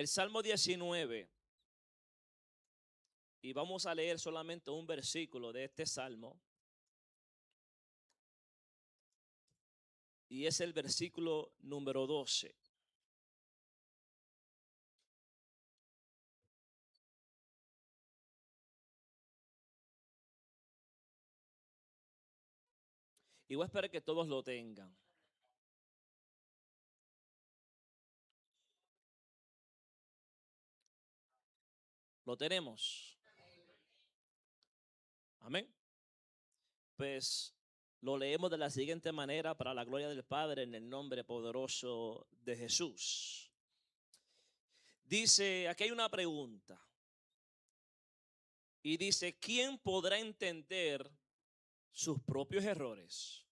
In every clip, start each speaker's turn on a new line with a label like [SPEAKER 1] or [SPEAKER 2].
[SPEAKER 1] El Salmo 19, y vamos a leer solamente un versículo de este Salmo, y es el versículo número 12. Y voy a esperar que todos lo tengan. ¿Lo tenemos? Amén. Pues lo leemos de la siguiente manera para la gloria del Padre en el nombre poderoso de Jesús. Dice, aquí hay una pregunta. Y dice, ¿quién podrá entender sus propios errores?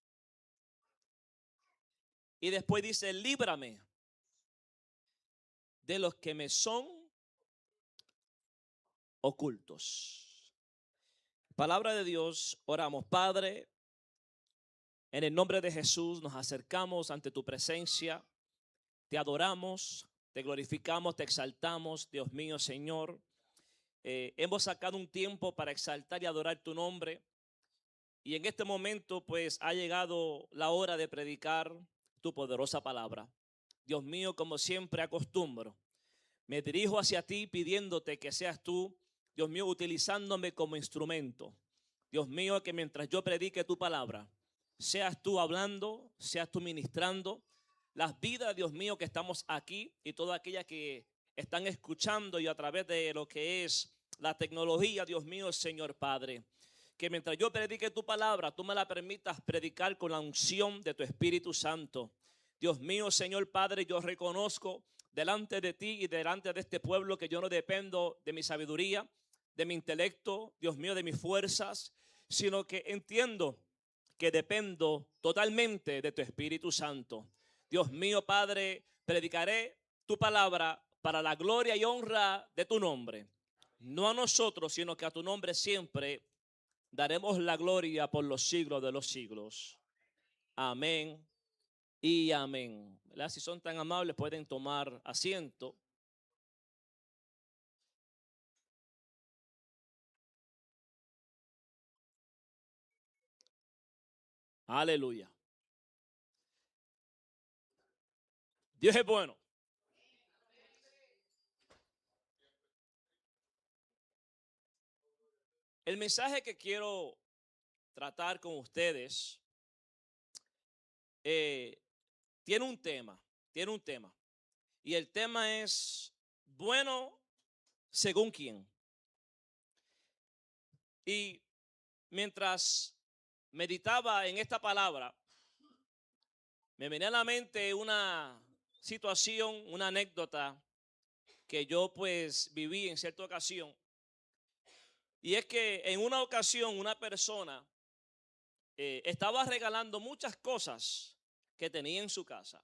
[SPEAKER 1] Y después dice, líbrame de los que me son ocultos. Palabra de Dios, oramos. Padre, en el nombre de Jesús nos acercamos ante tu presencia, te adoramos, te glorificamos, te exaltamos, Dios mío, Señor. Hemos sacado un tiempo para exaltar y adorar tu nombre, y en este momento pues ha llegado la hora de predicar tu poderosa palabra. Dios mío, como siempre acostumbro, me dirijo hacia ti pidiéndote que seas tú, Dios mío, utilizándome como instrumento. Dios mío, que mientras yo predique tu palabra, seas tú hablando, seas tú ministrando las vidas, Dios mío, que estamos aquí y todas aquellas que están escuchando y a través de lo que es la tecnología, Dios mío, Señor Padre. Que mientras yo predique tu palabra, tú me la permitas predicar con la unción de tu Espíritu Santo. Dios mío, Señor Padre, yo reconozco delante de ti y delante de este pueblo que yo no dependo de mi sabiduría, de mi intelecto, Dios mío, de mis fuerzas, sino que entiendo que dependo totalmente de tu Espíritu Santo. Dios mío, Padre, predicaré tu palabra para la gloria y honra de tu nombre. No a nosotros, sino que a tu nombre siempre daremos la gloria por los siglos de los siglos. Amén y amén. ¿Verdad? Si son tan amables, pueden tomar asiento. Aleluya. Dios es bueno. El mensaje que quiero tratar con ustedes eh, tiene un tema. Y el tema es bueno según quién. Y mientras meditaba en esta palabra, me venía a la mente una situación, una anécdota que yo pues viví en cierta ocasión. Y es que en una ocasión una persona estaba regalando muchas cosas que tenía en su casa.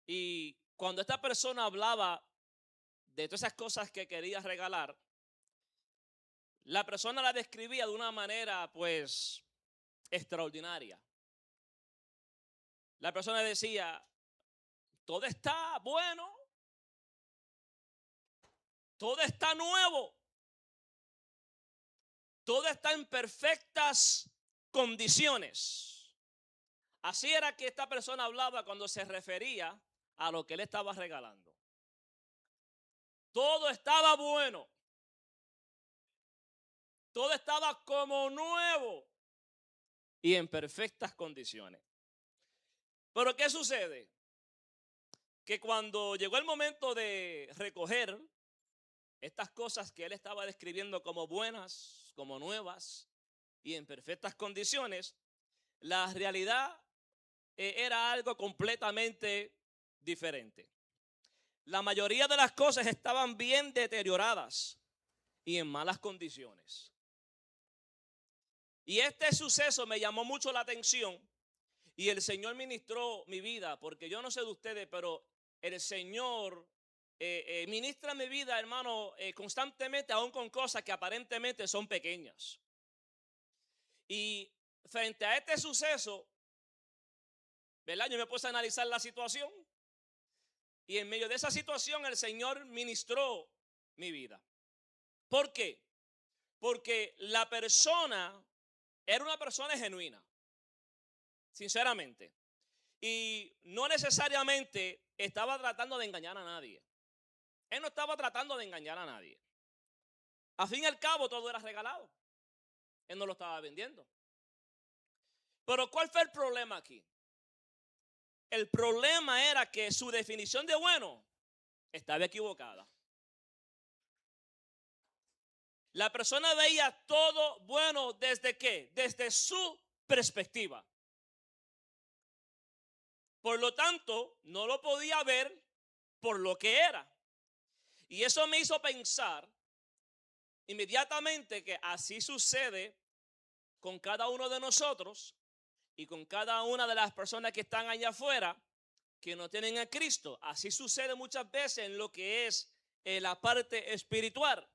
[SPEAKER 1] Y cuando esta persona hablaba de todas esas cosas que quería regalar, la persona la describía de una manera pues extraordinaria. La persona decía, todo está bueno, todo está nuevo, todo está en perfectas condiciones. Así era que esta persona hablaba cuando se refería a lo que él estaba regalando. Todo estaba bueno, todo estaba como nuevo y en perfectas condiciones. Pero ¿qué sucede? Que cuando llegó el momento de recoger estas cosas que él estaba describiendo como buenas, como nuevas y en perfectas condiciones, la realidad era algo completamente diferente. La mayoría de las cosas estaban bien deterioradas y en malas condiciones. Y este suceso me llamó mucho la atención y el Señor ministró mi vida, porque yo no sé de ustedes, pero el Señor ministra mi vida, hermano, constantemente, aún con cosas que aparentemente son pequeñas. Y frente a este suceso, ¿verdad? Yo me puse a analizar la situación Y en medio de esa situación el Señor ministró mi vida. ¿Por qué? Porque la persona era una persona genuina, sinceramente. Y no necesariamente estaba tratando de engañar a nadie. Él no estaba tratando de engañar a nadie. A fin y al cabo todo era regalado. Él no lo estaba vendiendo. Pero ¿cuál fue el problema aquí? El problema era que su definición de bueno estaba equivocada. La persona veía todo bueno ¿desde qué? Desde su perspectiva. Por lo tanto, no lo podía ver por lo que era. Y eso me hizo pensar inmediatamente que así sucede con cada uno de nosotros y con cada una de las personas que están allá afuera que no tienen a Cristo. Así sucede muchas veces en lo que es la parte espiritual.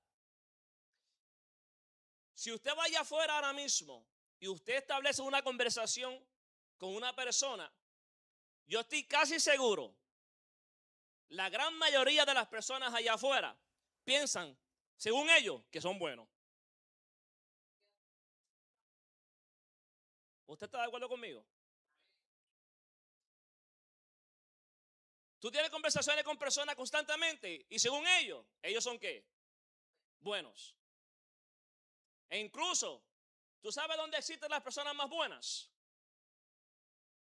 [SPEAKER 1] Si usted vaya afuera ahora mismo y usted establece una conversación con una persona, yo estoy casi seguro, la gran mayoría de las personas allá afuera piensan, según ellos, que son buenos. ¿Usted está de acuerdo conmigo? Tú tienes conversaciones con personas constantemente y según ellos son ¿qué? Buenos. E incluso, ¿tú sabes dónde existen las personas más buenas?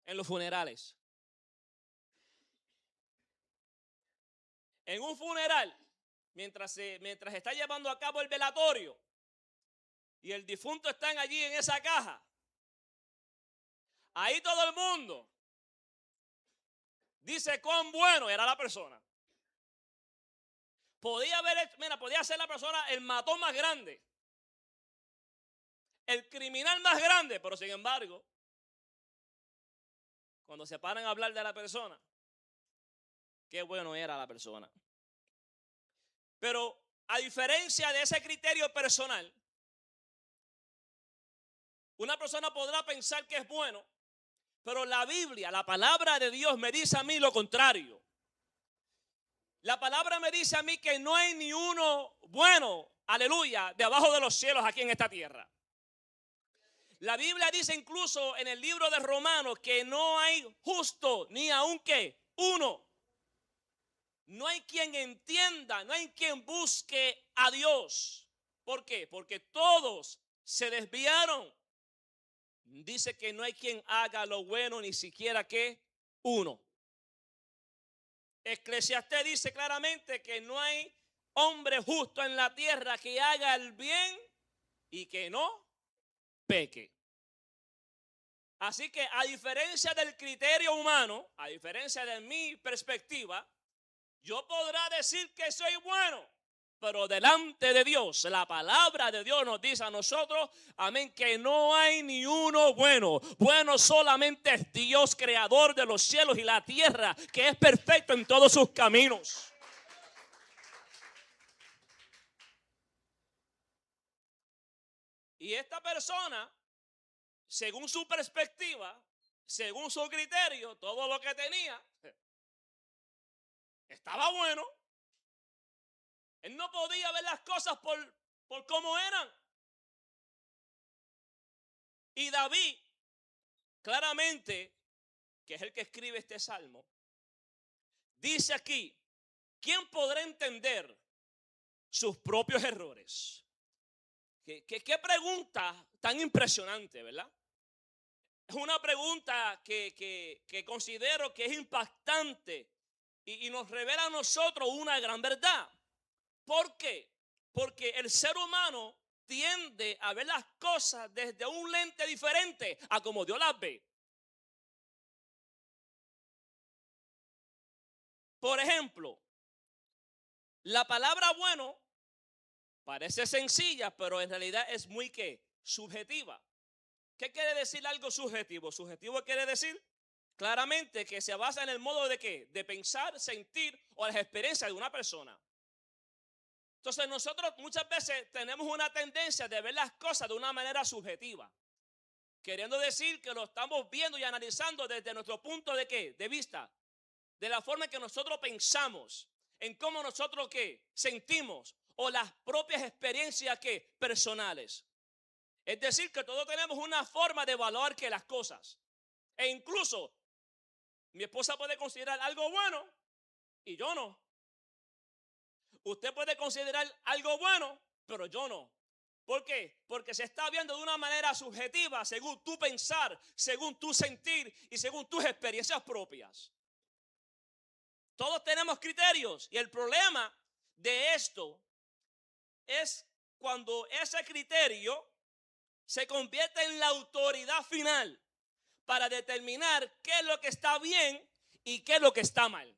[SPEAKER 1] En los funerales. En un funeral, mientras está llevando a cabo el velatorio y el difunto está allí en esa caja, ahí todo el mundo dice cuán bueno era la persona. Podía ser la persona el matón más grande, el criminal más grande, pero sin embargo, cuando se paran a hablar de la persona, qué bueno era la persona. Pero a diferencia de ese criterio personal, una persona podrá pensar que es bueno, pero la Biblia, la palabra de Dios me dice a mí lo contrario. La palabra me dice a mí que no hay ni uno bueno, aleluya, debajo de los cielos aquí en esta tierra. La Biblia dice incluso en el libro de Romanos que no hay justo ni aun que uno. No hay quien entienda, no hay quien busque a Dios. ¿Por qué? Porque todos se desviaron. Dice que no hay quien haga lo bueno, ni siquiera que uno. Eclesiastés dice claramente que no hay hombre justo en la tierra que haga el bien y que no peque. Así que a diferencia del criterio humano, a diferencia de mi perspectiva, yo podrá decir que soy bueno, pero delante de Dios, la palabra de Dios nos dice a nosotros, amén, que no hay ni uno bueno. Bueno solamente es Dios, creador de los cielos y la tierra, que es perfecto en todos sus caminos. Y esta persona, según su perspectiva, según su criterio, todo lo que tenía, estaba bueno. Él no podía ver las cosas por cómo eran. Y David, claramente, que es el que escribe este salmo, dice aquí, ¿quién podrá entender sus propios errores? ¿Qué pregunta tan impresionante, ¿verdad? Es una pregunta que considero que es impactante y nos revela a nosotros una gran verdad. ¿Por qué? Porque el ser humano tiende a ver las cosas desde un lente diferente a como Dios las ve. Por ejemplo, la palabra bueno parece sencilla, pero en realidad es muy ¿qué? Subjetiva. ¿Qué quiere decir algo subjetivo? Subjetivo quiere decir claramente que se basa en el modo de ¿qué? De pensar, sentir o las experiencias de una persona. Entonces nosotros muchas veces tenemos una tendencia de ver las cosas de una manera subjetiva, queriendo decir que lo estamos viendo y analizando desde nuestro punto de ¿qué? De vista, de la forma en que nosotros pensamos, en cómo nosotros ¿qué? Sentimos, o las propias experiencias ¿qué? Personales. Es decir, que todos tenemos una forma de evaluar que las cosas. E incluso mi esposa puede considerar algo bueno y yo no. Usted puede considerar algo bueno, pero yo no. ¿Por qué? Porque se está viendo de una manera subjetiva, según tu pensar, según tu sentir y según tus experiencias propias. Todos tenemos criterios y el problema de esto es cuando ese criterio se convierte en la autoridad final para determinar qué es lo que está bien y qué es lo que está mal.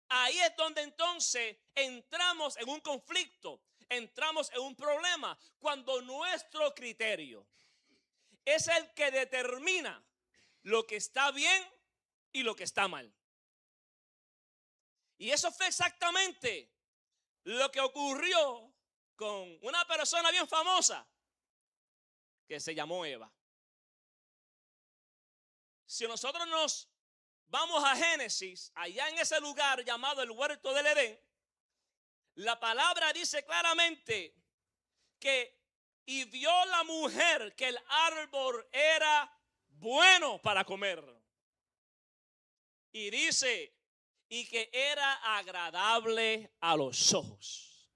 [SPEAKER 1] Ahí es donde entonces entramos en un conflicto, entramos en un problema, cuando nuestro criterio es el que determina lo que está bien y lo que está mal. Y eso fue exactamente lo que ocurrió con una persona bien famosa que se llamó Eva. Si nosotros nos vamos a Génesis, allá en ese lugar llamado el huerto del Edén, la palabra dice claramente que y vio la mujer que el árbol era bueno para comer. Y dice, y que era agradable a los ojos.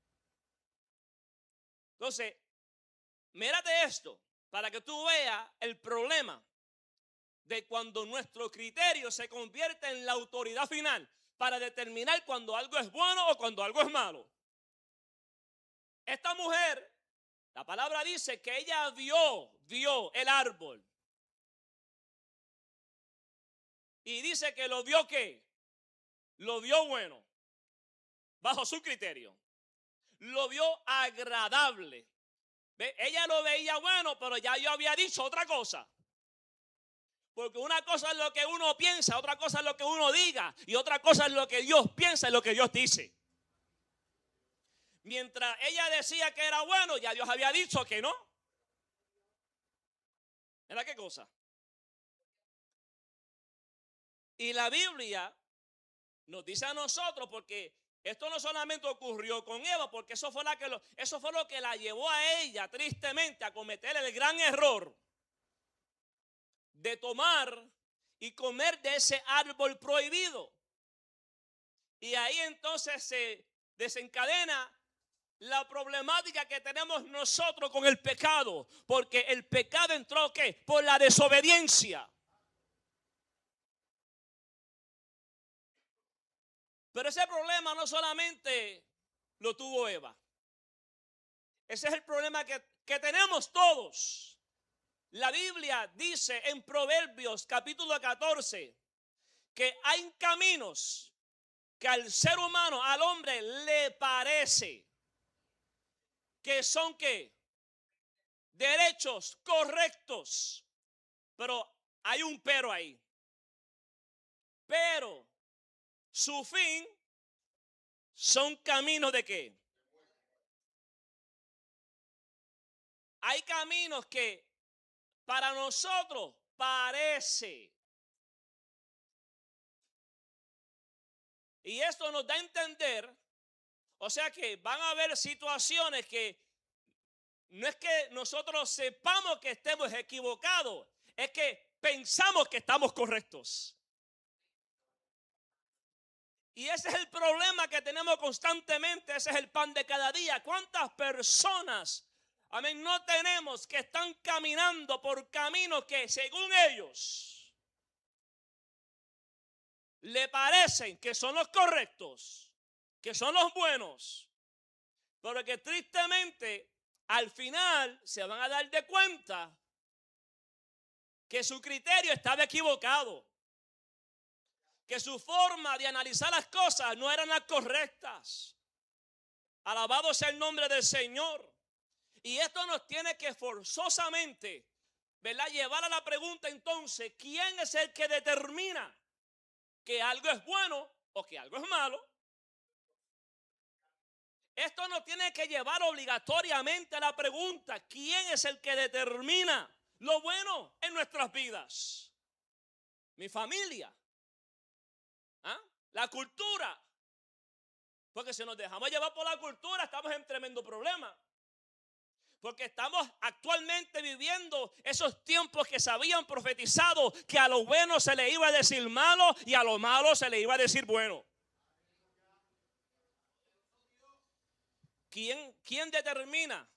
[SPEAKER 1] Entonces, mírate esto, para que tú veas el problema de cuando nuestro criterio se convierte en la autoridad final para determinar cuando algo es bueno o cuando algo es malo. Esta mujer, la palabra dice que ella vio el árbol. Y dice que lo vio ¿qué? Lo vio bueno, bajo su criterio. Lo vio agradable. ¿Ve? Ella lo veía bueno, pero ya yo había dicho otra cosa. Porque una cosa es lo que uno piensa, otra cosa es lo que uno diga, y otra cosa es lo que Dios piensa y lo que Dios dice. Mientras ella decía que era bueno, ya Dios había dicho que no. ¿Era qué cosa? Y la Biblia nos dice a nosotros, porque esto no solamente ocurrió con Eva, porque eso fue lo que la llevó a ella tristemente a cometer el gran error de tomar y comer de ese árbol prohibido. Y ahí entonces se desencadena la problemática que tenemos nosotros con el pecado, porque el pecado entró ¿qué? Por la desobediencia. Pero ese problema no solamente lo tuvo Eva. Ese es el problema que tenemos todos. La Biblia dice en Proverbios capítulo 14 que hay caminos que al ser humano, al hombre, le parece que son ¿qué? Derechos, correctos. Pero hay un pero ahí. Pero su fin son caminos de ¿qué? Hay caminos que para nosotros parece. Y esto nos da a entender, o sea que van a haber situaciones que no es que nosotros sepamos que estemos equivocados, es que pensamos que estamos correctos. Y ese es el problema que tenemos constantemente, ese es el pan de cada día. ¿Cuántas personas, amén, no tenemos que están caminando por caminos que según ellos le parecen que son los correctos, que son los buenos, pero que tristemente al final se van a dar de cuenta que su criterio estaba equivocado, que su forma de analizar las cosas no eran las correctas. Alabado sea el nombre del Señor. Y esto nos tiene que forzosamente, ¿verdad?, llevar a la pregunta entonces, ¿quién es el que determina que algo es bueno o que algo es malo? Esto nos tiene que llevar obligatoriamente a la pregunta, ¿quién es el que determina lo bueno en nuestras vidas? Mi familia. ¿Ah? La cultura. Porque si nos dejamos llevar por la cultura, estamos en tremendo problema. Porque estamos actualmente viviendo esos tiempos que se habían profetizado, que a lo bueno se le iba a decir malo y a lo malo se le iba a decir bueno. ¿Quién determina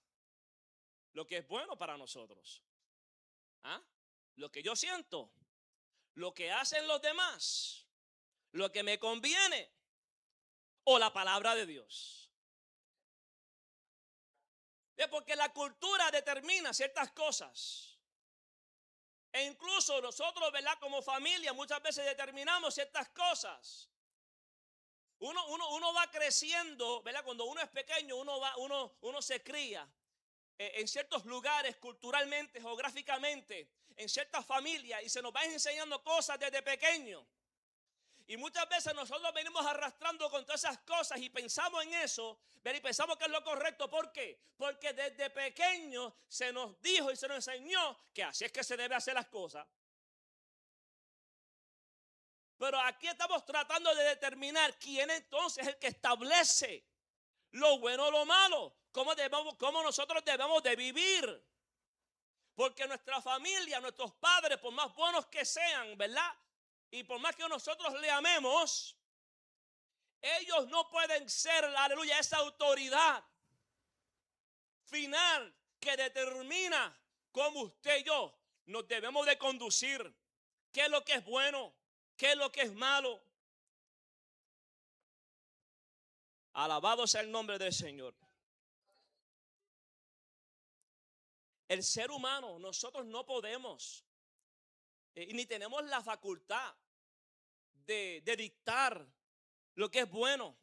[SPEAKER 1] lo que es bueno para nosotros? ¿Ah? Lo que yo siento, lo que hacen los demás, lo que me conviene o la palabra de Dios. Porque la cultura determina ciertas cosas. E incluso nosotros, ¿verdad? Como familia muchas veces determinamos ciertas cosas. Uno va creciendo, ¿verdad? Cuando uno es pequeño, uno se cría en ciertos lugares culturalmente, geográficamente, en ciertas familias, y se nos va enseñando cosas desde pequeño. Y muchas veces nosotros venimos arrastrando con todas esas cosas y pensamos en eso, ¿verdad? Y pensamos que es lo correcto. ¿Por qué? Porque desde pequeño se nos dijo y se nos enseñó que así es que se debe hacer las cosas. Pero aquí estamos tratando de determinar quién entonces es el que establece lo bueno o lo malo, cómo nosotros debemos de vivir. Porque nuestra familia, nuestros padres, por más buenos que sean, ¿verdad? Y por más que nosotros le amemos, ellos no pueden ser, aleluya, esa autoridad final que determina cómo usted y yo nos debemos de conducir. ¿Qué es lo que es bueno? ¿Qué es lo que es malo? Alabado sea el nombre del Señor. El ser humano, nosotros no podemos, ni tenemos la facultad de dictar lo que es bueno.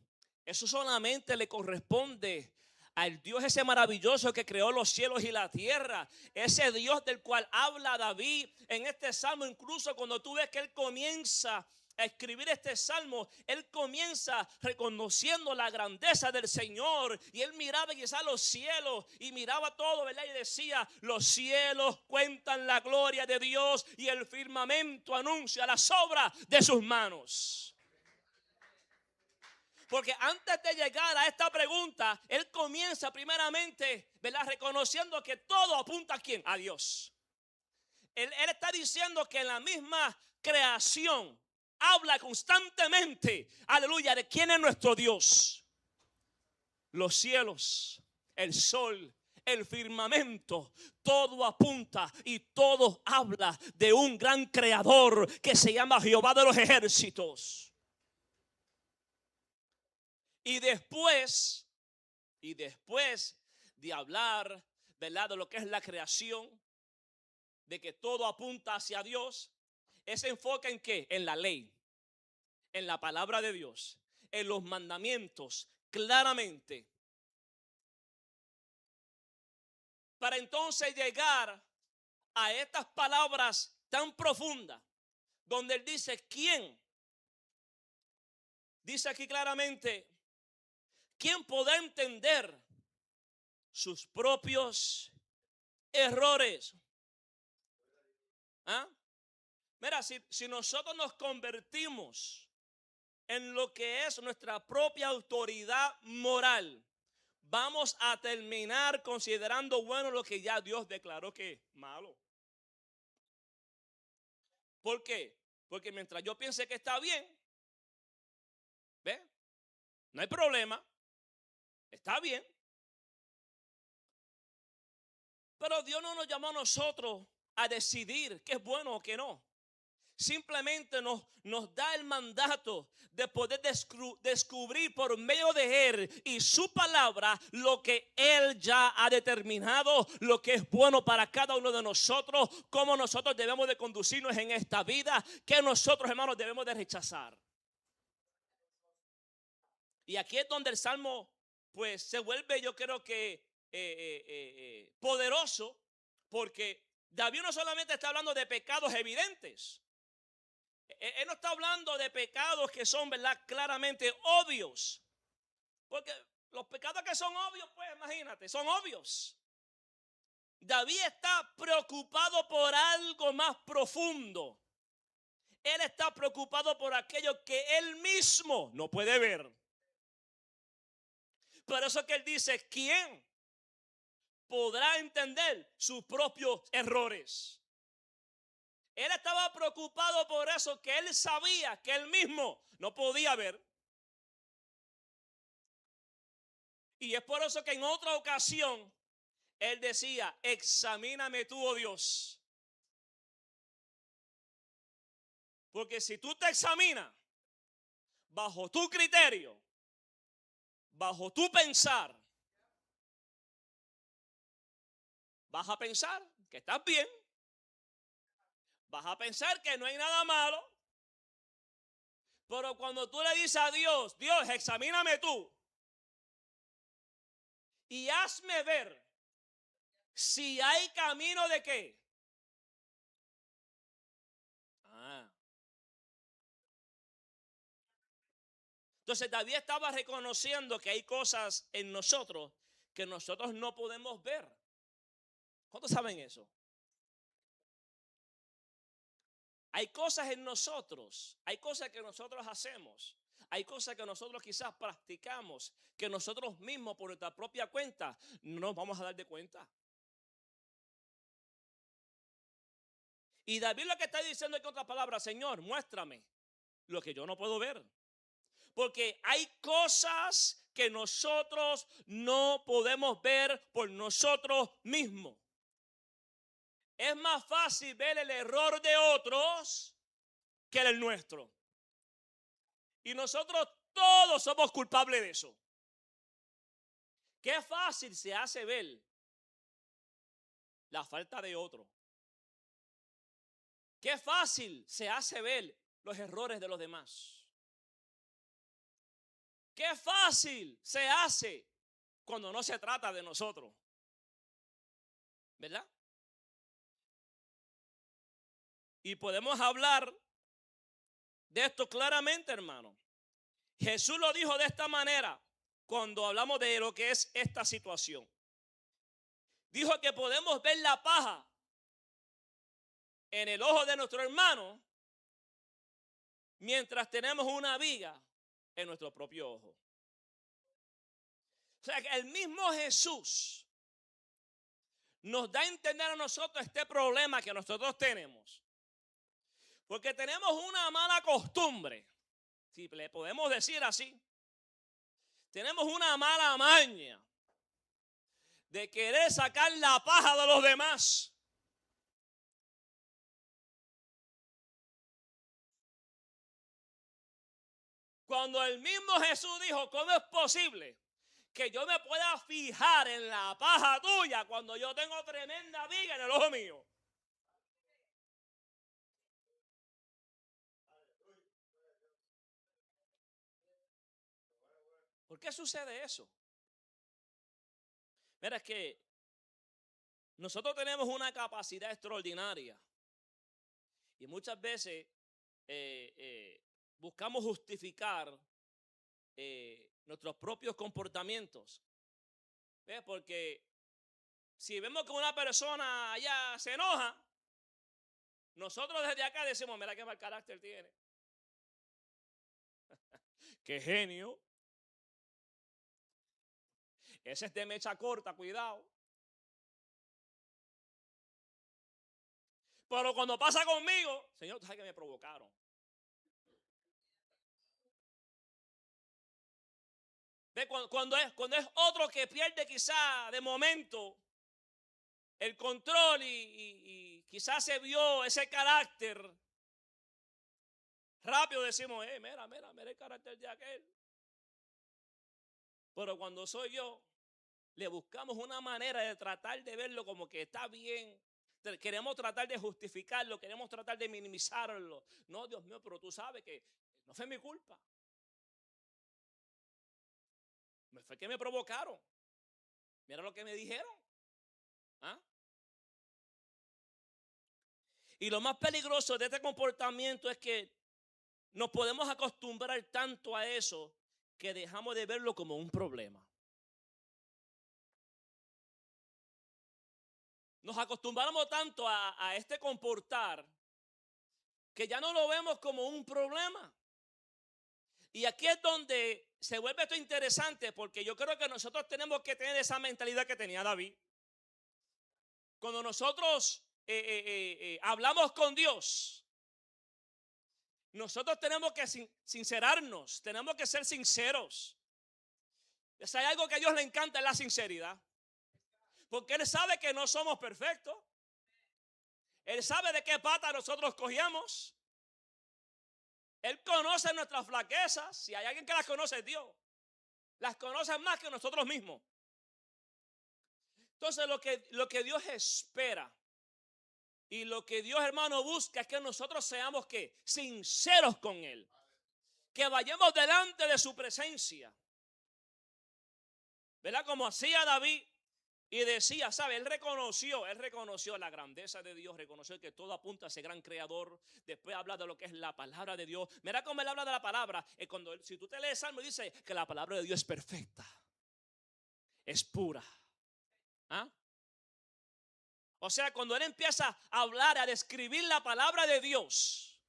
[SPEAKER 1] Eso solamente le corresponde al Dios ese maravilloso que creó los cielos y la tierra. Ese Dios del cual habla David en este salmo. Incluso cuando tú ves que él comienza a escribir este salmo, él comienza reconociendo la grandeza del Señor. Y él miraba quizás los cielos y miraba todo, ¿verdad? Y decía: los cielos cuentan la gloria de Dios y el firmamento anuncia las obras de sus manos. Porque antes de llegar a esta pregunta, él comienza primeramente, ¿verdad?, reconociendo que todo apunta a ¿quién? A Dios. Él está diciendo que la misma creación habla constantemente, aleluya, de quién es nuestro Dios. Los cielos, el sol, el firmamento, todo apunta y todo habla de un gran creador que se llama Jehová de los ejércitos. Y después de hablar, ¿verdad?, de lo que es la creación, de que todo apunta hacia Dios, se enfoca en ¿qué? En la ley, en la palabra de Dios, en los mandamientos, claramente. Para entonces llegar a estas palabras tan profundas, donde él dice: ¿quién? Dice aquí claramente: ¿quién podrá entender sus propios errores? ¿Ah? Mira, si nosotros nos convertimos en lo que es nuestra propia autoridad moral, vamos a terminar considerando bueno lo que ya Dios declaró que es malo. ¿Por qué? Porque mientras yo piense que está bien, ¿ve? No hay problema, está bien. Pero Dios no nos llamó a nosotros a decidir qué es bueno o qué no. Simplemente nos da el mandato de poder descubrir por medio de Él y su palabra lo que Él ya ha determinado, lo que es bueno para cada uno de nosotros, cómo nosotros debemos de conducirnos en esta vida, que nosotros, hermanos, debemos de rechazar. Y aquí es donde el Salmo pues se vuelve, yo creo que poderoso, porque David no solamente está hablando de pecados evidentes. Él no está hablando de pecados que son, ¿verdad?, claramente obvios. Porque los pecados que son obvios, pues imagínate, son obvios. David está preocupado por algo más profundo. Él está preocupado por aquello que él mismo no puede ver. Por eso que él dice, ¿quién podrá entender sus propios errores? Él estaba preocupado por eso que él sabía que él mismo no podía ver. Y es por eso que en otra ocasión él decía, examíname tú, oh Dios. Porque si tú te examinas bajo tu criterio, bajo tu pensar, vas a pensar que estás bien, vas a pensar que no hay nada malo, pero cuando tú le dices a Dios, Dios, examíname tú y hazme ver si hay camino de qué. Entonces David estaba reconociendo que hay cosas en nosotros que nosotros no podemos ver. ¿Cuántos saben eso? Hay cosas en nosotros, hay cosas que nosotros hacemos, hay cosas que nosotros quizás practicamos, que nosotros mismos por nuestra propia cuenta no nos vamos a dar de cuenta. Y David lo que está diciendo es que, otra palabra, Señor, muéstrame lo que yo no puedo ver. Porque hay cosas que nosotros no podemos ver por nosotros mismos. Es más fácil ver el error de otros que el nuestro. Y nosotros todos somos culpables de eso. Qué fácil se hace ver la falta de otro. Qué fácil se hace ver los errores de los demás. Qué fácil se hace cuando no se trata de nosotros. ¿Verdad? Y podemos hablar de esto claramente, hermano. Jesús lo dijo de esta manera cuando hablamos de lo que es esta situación. Dijo que podemos ver la paja en el ojo de nuestro hermano mientras tenemos una viga en nuestro propio ojo. O sea que el mismo Jesús nos da a entender a nosotros este problema que nosotros tenemos. Porque tenemos una mala costumbre, si le podemos decir así. Tenemos una mala maña de querer sacar la paja de los demás. Cuando el mismo Jesús dijo, ¿cómo es posible que yo me pueda fijar en la paja tuya cuando yo tengo tremenda viga en el ojo mío? ¿Por qué sucede eso? Mira, es que nosotros tenemos una capacidad extraordinaria y muchas veces buscamos justificar nuestros propios comportamientos. ¿Ves? Porque si vemos que una persona allá se enoja, nosotros desde acá decimos, mira qué mal carácter tiene. Qué genio. Ese es de mecha corta, cuidado. Pero cuando pasa conmigo, Señor, tú sabes que me provocaron. ¿Ves? Cuando es otro que pierde quizá de momento el control y quizás se vio ese carácter, rápido decimos, mira el carácter de aquel. Pero cuando soy yo, le buscamos una manera de tratar de verlo como que está bien. Queremos tratar de justificarlo, queremos tratar de minimizarlo. No, Dios mío, pero tú sabes que no fue mi culpa. Fue que me provocaron. Mira lo que me dijeron. ¿Ah? Y lo más peligroso de este comportamiento es que nos podemos acostumbrar tanto a eso que dejamos de verlo como un problema. Nos acostumbramos tanto a este comportar que ya no lo vemos como un problema. Y aquí es donde se vuelve esto interesante, porque yo creo que nosotros tenemos que tener esa mentalidad que tenía David. Cuando nosotros hablamos con Dios, nosotros tenemos que sincerarnos, tenemos que ser sinceros. Si hay algo que a Dios le encanta es la sinceridad, porque Él sabe que no somos perfectos. Él sabe de qué pata nosotros cogíamos. Él conoce nuestras flaquezas. Si hay alguien que las conoce, es Dios. Las conoce más que nosotros mismos. Entonces lo que Dios espera y lo que Dios, hermano, busca es que nosotros seamos ¿qué? Sinceros con Él. Que vayamos delante de su presencia. ¿Verdad? Como hacía David y decía, ¿sabe? Él reconoció la grandeza de Dios, reconoció que todo apunta a ese gran creador. Después habla de lo que es la palabra de Dios. Mira cómo él habla de la palabra. Si tú te lees Salmo, dice que la palabra de Dios es perfecta, es pura. ¿Ah? O sea, cuando él empieza a hablar, a describir la palabra de Dios,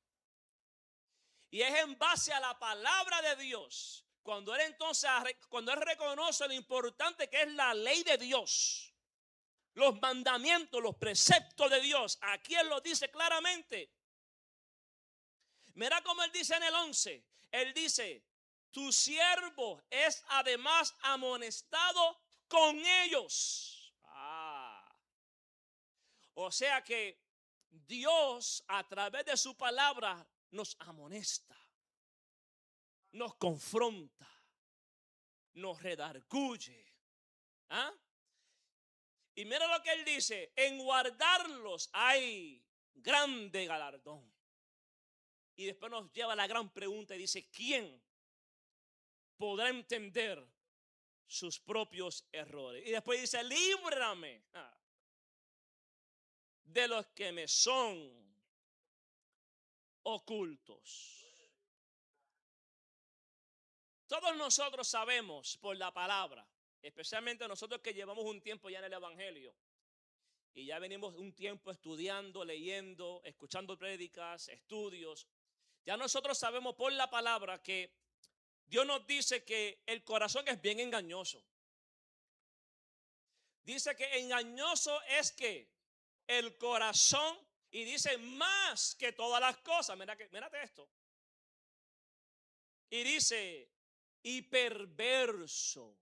[SPEAKER 1] y es en base a la palabra de Dios, cuando él reconoce lo importante que es la ley de Dios, los mandamientos, los preceptos de Dios, aquí él lo dice claramente. Mira cómo él dice en el 11, él dice, tu siervo es además amonestado con ellos. O sea que Dios a través de su palabra nos amonesta, nos confronta, nos redarguye. ¿Ah? Y mira lo que él dice, en guardarlos hay grande galardón. Y después nos lleva a la gran pregunta y dice, ¿quién podrá entender sus propios errores? Y después dice, líbrame de los que me son ocultos. Todos nosotros sabemos por la palabra, especialmente nosotros que llevamos un tiempo ya en el evangelio, y ya venimos un tiempo estudiando, leyendo, escuchando prédicas, estudios. Ya nosotros sabemos por la palabra que Dios nos dice que el corazón es bien engañoso. Dice que engañoso es que el corazón, y dice más que todas las cosas. Mírate esto. Y dice, y perverso.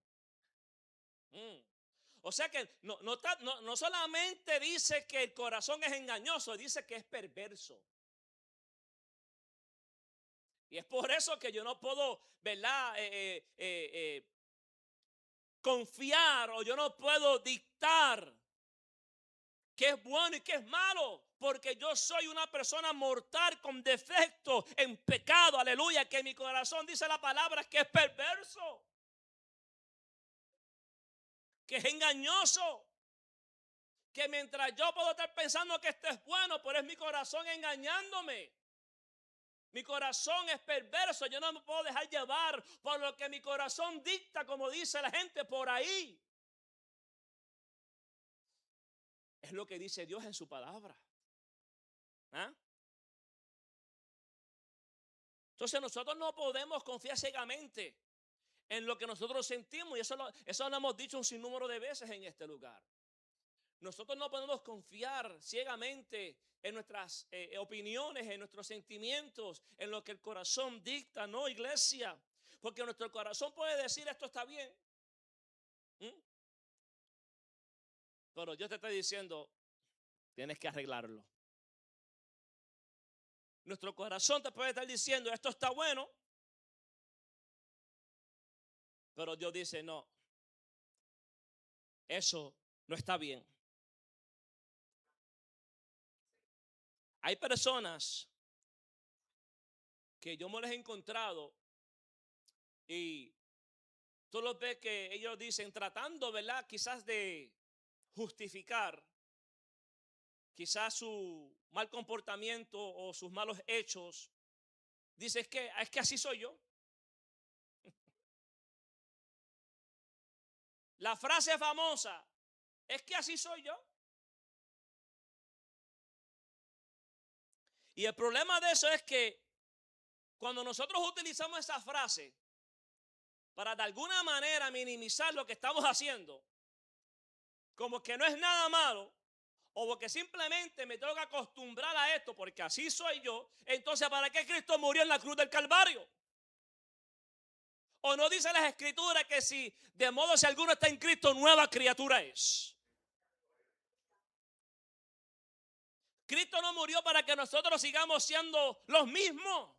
[SPEAKER 1] O sea que no solamente dice que el corazón es engañoso, dice que es perverso. Y es por eso que yo no puedo, ¿verdad? Confiar, o yo no puedo dictar qué es bueno y qué es malo, porque yo soy una persona mortal con defecto, en pecado, aleluya, que mi corazón dice la palabra que es perverso, que es engañoso, que mientras yo puedo estar pensando que esto es bueno, pero es mi corazón engañándome. Mi corazón es perverso, yo no me puedo dejar llevar por lo que mi corazón dicta, como dice la gente por ahí. Es lo que dice Dios en su palabra. ¿Ah? Entonces nosotros no podemos confiar ciegamente en lo que nosotros sentimos, y eso lo hemos dicho un sinnúmero de veces en este lugar. Nosotros no podemos confiar ciegamente en nuestras opiniones, en nuestros sentimientos, en lo que el corazón dicta, ¿no, iglesia? Porque nuestro corazón puede decir esto está bien, pero Dios te está diciendo tienes que arreglarlo. Nuestro corazón te puede estar diciendo esto está bueno, pero Dios dice no, eso no está bien. Hay personas que yo me las he encontrado y tú los ves que ellos dicen tratando, ¿verdad? Quizás de justificar quizás su mal comportamiento o sus malos hechos. Dice es que así soy yo. La frase famosa es que así soy yo. Y el problema de eso es que cuando nosotros utilizamos esa frase para de alguna manera minimizar lo que estamos haciendo, como que no es nada malo, o porque simplemente me tengo que acostumbrar a esto porque así soy yo, entonces ¿para qué Cristo murió en la cruz del Calvario? ¿O no dice las Escrituras que si de modo si alguno está en Cristo, nueva criatura es? Cristo no murió para que nosotros sigamos siendo los mismos.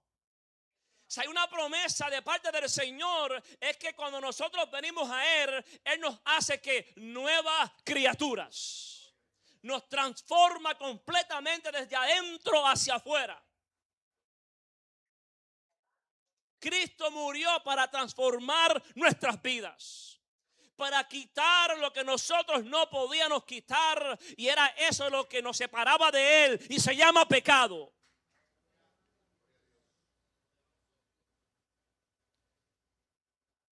[SPEAKER 1] Si hay una promesa de parte del Señor, es que cuando nosotros venimos a Él, Él nos hace que nuevas criaturas. Nos transforma completamente desde adentro hacia afuera. Cristo murió para transformar nuestras vidas, para quitar lo que nosotros no podíamos quitar, y era eso lo que nos separaba de Él, y se llama pecado.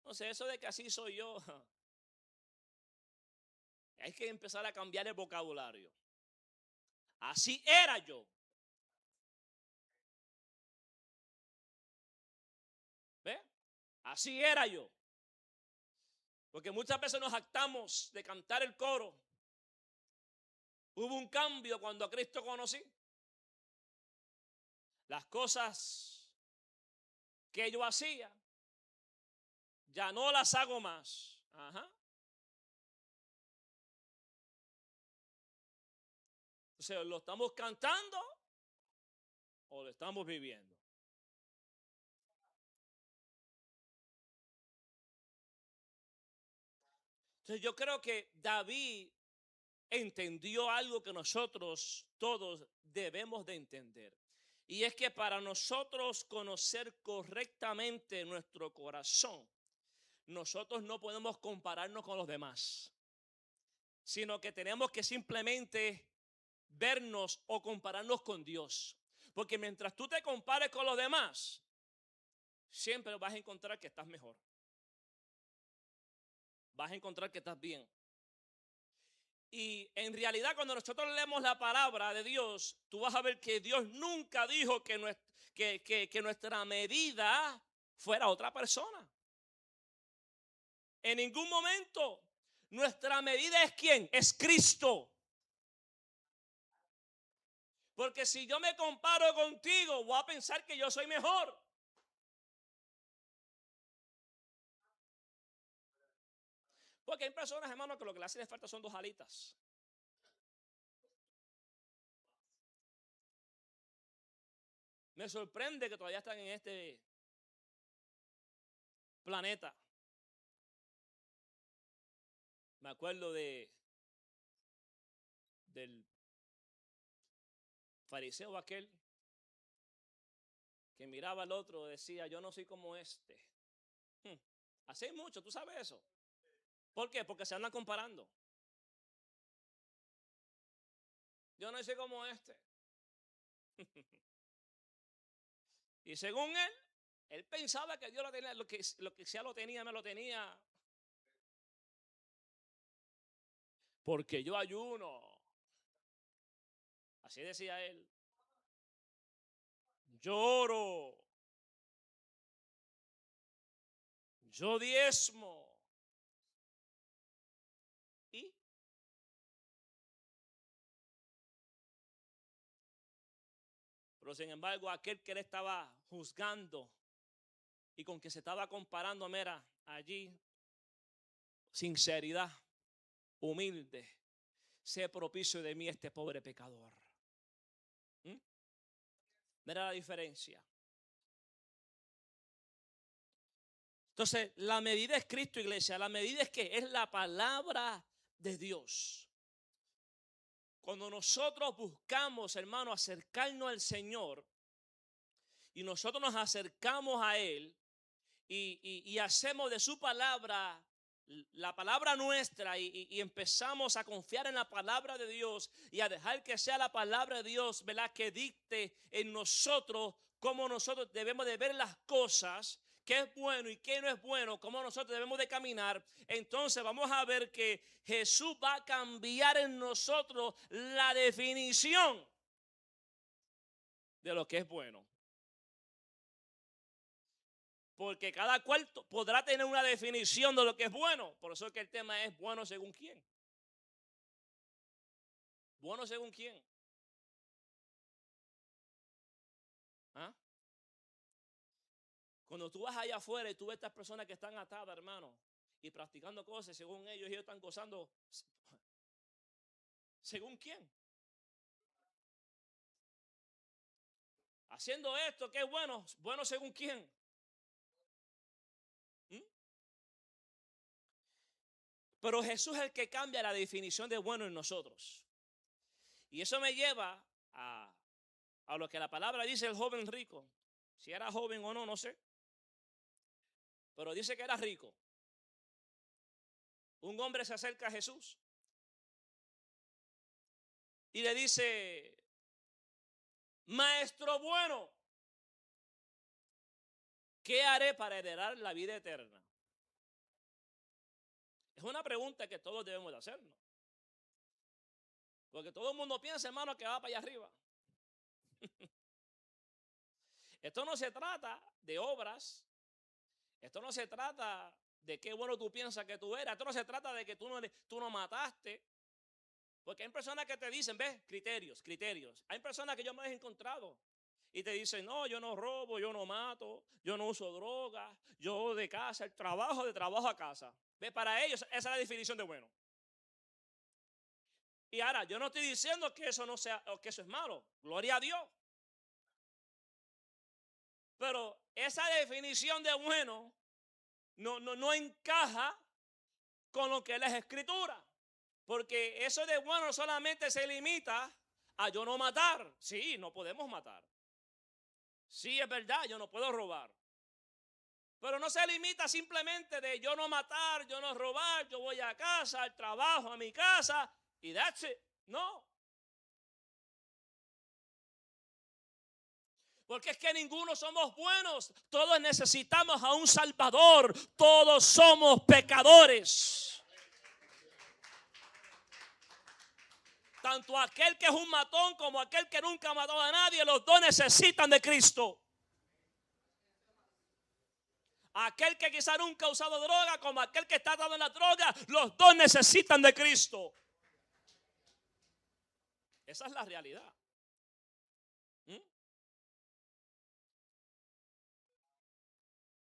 [SPEAKER 1] No sé, eso de que así soy yo, hay que empezar a cambiar el vocabulario. Así era yo. ¿Ve? Así era yo. Porque muchas veces nos jactamos de cantar el coro. Hubo un cambio cuando a Cristo conocí. Las cosas que yo hacía, ya no las hago más. Ajá. Entonces, ¿lo estamos cantando o lo estamos viviendo? Entonces, yo creo que David entendió algo que nosotros todos debemos de entender. Y es que para nosotros conocer correctamente nuestro corazón, nosotros no podemos compararnos con los demás, sino que tenemos que simplemente vernos o compararnos con Dios. Porque mientras tú te compares con los demás, siempre vas a encontrar que estás mejor. Vas a encontrar que estás bien. Y en realidad cuando nosotros leemos la palabra de Dios, tú vas a ver que Dios nunca dijo que nuestra medida fuera otra persona. En ningún momento. Nuestra medida es ¿quién? Es Cristo. Porque si yo me comparo contigo, voy a pensar que yo soy mejor. Porque hay personas, hermanos, que lo que le hacen falta son 2 alitas. Me sorprende que todavía están en este planeta. Me acuerdo del fariseo aquel que miraba al otro y decía, yo no soy como este. Así hay mucho, tú sabes eso. ¿Por qué? Porque se andan comparando. Yo no soy como este. Y según él pensaba que Dios lo tenía, lo que sea lo tenía, me lo tenía. Porque yo ayuno. Así decía él. Yo oro. Yo diezmo. ¿Y? Pero sin embargo, aquel que él estaba juzgando y con que se estaba comparando, mira, allí, sinceridad, humilde, sé propicio de mí este pobre pecador. Mira la diferencia. Entonces, la medida es Cristo, iglesia. La medida es que es la palabra de Dios. Cuando nosotros buscamos, hermano, acercarnos al Señor y nosotros nos acercamos a Él y hacemos de su palabra la palabra nuestra y empezamos a confiar en la palabra de Dios y a dejar que sea la palabra de Dios, ¿verdad?, que dicte en nosotros cómo nosotros debemos de ver las cosas, qué es bueno y qué no es bueno, cómo nosotros debemos de caminar. Entonces vamos a ver que Jesús va a cambiar en nosotros la definición de lo que es bueno. Porque cada cual podrá tener una definición de lo que es bueno. Por eso es que el tema es bueno según quién. Bueno según quién. ¿Ah? Cuando tú vas allá afuera y tú ves estas personas que están atadas, hermano, y practicando cosas, según ellos están gozando. ¿Según quién? Haciendo esto, ¿qué es bueno? ¿Bueno según quién? ¿Mm? Pero Jesús es el que cambia la definición de bueno en nosotros. Y eso me lleva a lo que la palabra dice el joven rico. Si era joven o no, no sé. Pero dice que era rico. Un hombre se acerca a Jesús y le dice: maestro bueno, ¿qué haré para heredar la vida eterna? Es una pregunta que todos debemos de hacernos. Porque todo el mundo piensa, hermano, que va para allá arriba. Esto no se trata de obras. Esto no se trata de qué bueno tú piensas que tú eres. Esto no se trata de que tú no mataste. Porque hay personas que te dicen, ves, criterios. Hay personas que yo me he encontrado y te dicen: no, yo no robo, yo no mato, yo no uso drogas, yo de casa, de trabajo a casa. ¿Ves? Para ellos esa es la definición de bueno. Y ahora, yo no estoy diciendo que eso no sea, o que eso es malo. Gloria a Dios. Pero esa definición de bueno no encaja con lo que es la escritura. Porque eso de bueno solamente se limita a yo no matar. Sí, no podemos matar. Sí, es verdad, yo no puedo robar. Pero no se limita simplemente de yo no matar, yo no robar, yo voy a casa, al trabajo, a mi casa y that's it. No. Porque es que ninguno somos buenos. Todos necesitamos a un Salvador. Todos somos pecadores. Tanto aquel que es un matón como aquel que nunca mató a nadie, los dos necesitan de Cristo. Aquel que quizá nunca ha usado droga como aquel que está atado en la droga, los dos necesitan de Cristo. Esa es la realidad. ¿Mm?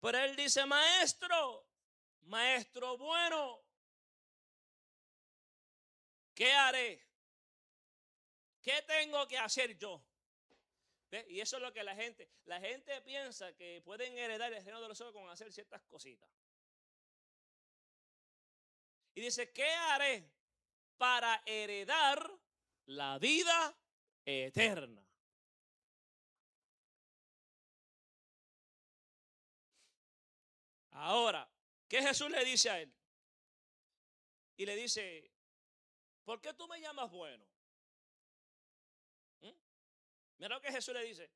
[SPEAKER 1] Pero él dice: maestro bueno, ¿qué haré? ¿Qué tengo que hacer yo? ¿Ve? Y eso es lo que la gente piensa, que pueden heredar el reino de los cielos con hacer ciertas cositas. Y dice: ¿qué haré para heredar la vida eterna? Ahora, ¿qué Jesús le dice a él? Y le dice: ¿por qué tú me llamas bueno? ¿Mm? Mira lo que Jesús le dice.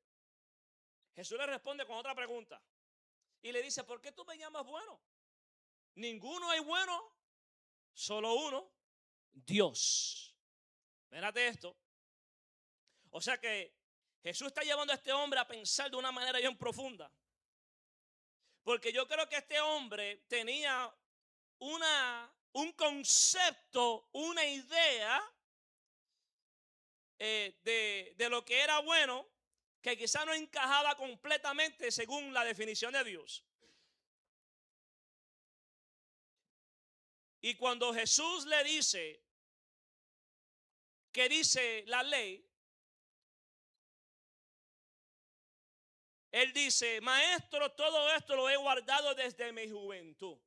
[SPEAKER 1] Jesús le responde con otra pregunta. Y le dice: ¿por qué tú me llamas bueno? Ninguno hay bueno, solo uno, Dios. Mírate esto. O sea que Jesús está llevando a este hombre a pensar de una manera bien profunda. Porque yo creo que este hombre tenía un concepto, una idea de lo que era bueno, que quizá no encajaba completamente según la definición de Dios. Y cuando Jesús le dice, ¿qué dice la ley? Él dice: maestro, todo esto lo he guardado desde mi juventud.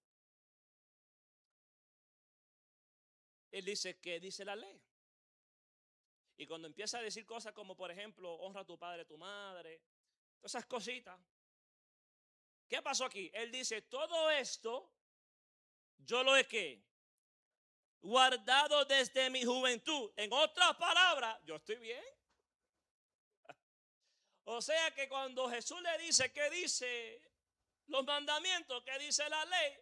[SPEAKER 1] Él dice: ¿qué dice la ley? Y cuando empieza a decir cosas como, por ejemplo, honra a tu padre, a tu madre, todas esas cositas, ¿qué pasó aquí? Él dice: todo esto yo lo he ¿qué? Guardado desde mi juventud. En otras palabras, yo estoy bien. O sea que cuando Jesús le dice qué dice los mandamientos, qué dice la ley,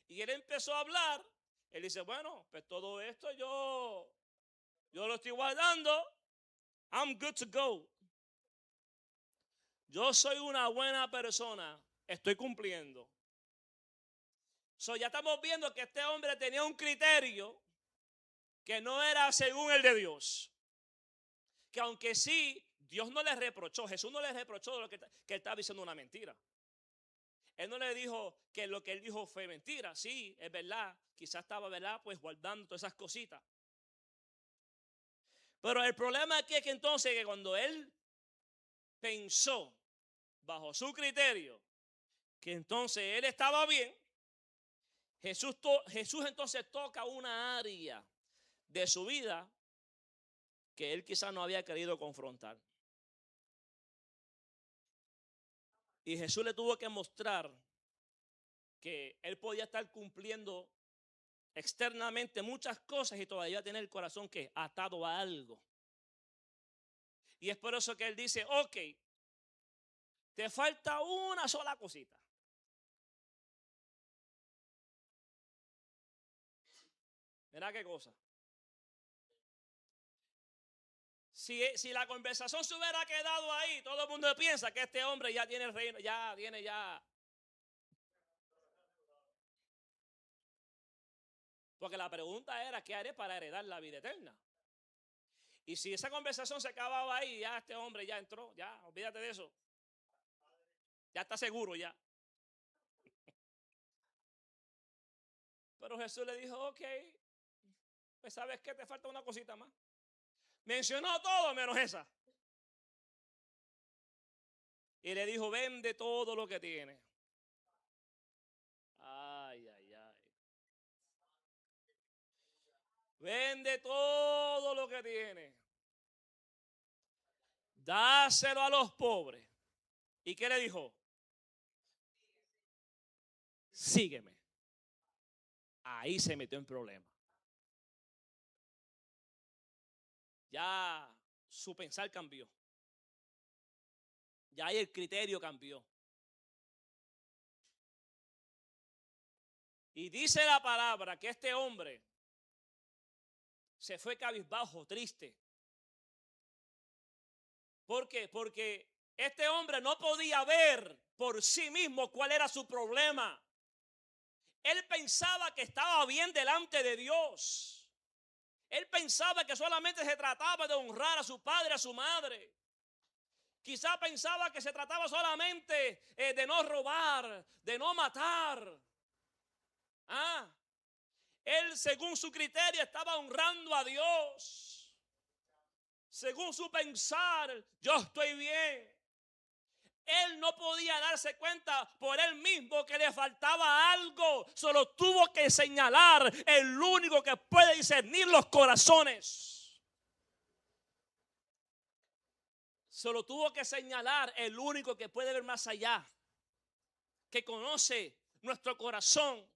[SPEAKER 1] y él empezó a hablar, él dice: bueno, pues todo esto yo lo estoy guardando. I'm good to go. yo soy una buena persona, estoy cumpliendo. Ya estamos viendo que este hombre tenía un criterio que no era según el de Dios. Que aunque sí, Dios no le reprochó, Jesús no le reprochó de lo que él estaba diciendo una mentira. Él no le dijo que lo que él dijo fue mentira. Sí, es verdad, quizás estaba, ¿verdad?, pues guardando todas esas cositas. Pero el problema aquí es que entonces que cuando él pensó bajo su criterio que entonces él estaba bien, Jesús entonces toca una área de su vida que él quizás no había querido confrontar. Y Jesús le tuvo que mostrar que él podía estar cumpliendo externamente muchas cosas y todavía tener el corazón que atado a algo. Y es por eso que él dice, ok, te falta una sola cosita. Mira qué cosa. Si la conversación se hubiera quedado ahí, todo el mundo piensa que este hombre ya tiene el reino, ya tiene ya. Porque la pregunta era, ¿qué haré para heredar la vida eterna? Y si esa conversación se acababa ahí, ya este hombre ya entró, ya, olvídate de eso. Ya está seguro ya. Pero Jesús le dijo, ok, pues sabes que te falta una cosita más. Mencionó todo menos esa. Y le dijo, vende todo lo que tiene. Ay, ay, ay. Vende todo lo que tiene. Dáselo a los pobres. ¿Y qué le dijo? Sígueme. Ahí se metió en problemas. Ya su pensar cambió. Ya ahí el criterio cambió. Y dice la palabra que este hombre se fue cabizbajo, triste. ¿Por qué? Porque este hombre no podía ver por sí mismo cuál era su problema. Él pensaba que estaba bien delante de Dios. Él pensaba que solamente se trataba de honrar a su padre, a su madre. Quizá pensaba que se trataba solamente de no robar, de no matar. Él, según su criterio, estaba honrando a Dios. Según su pensar, yo estoy bien. Él no podía darse cuenta por él mismo que le faltaba algo. Solo tuvo que señalar el único que puede discernir los corazones. Solo tuvo que señalar el único que puede ver más allá, que conoce nuestro corazón.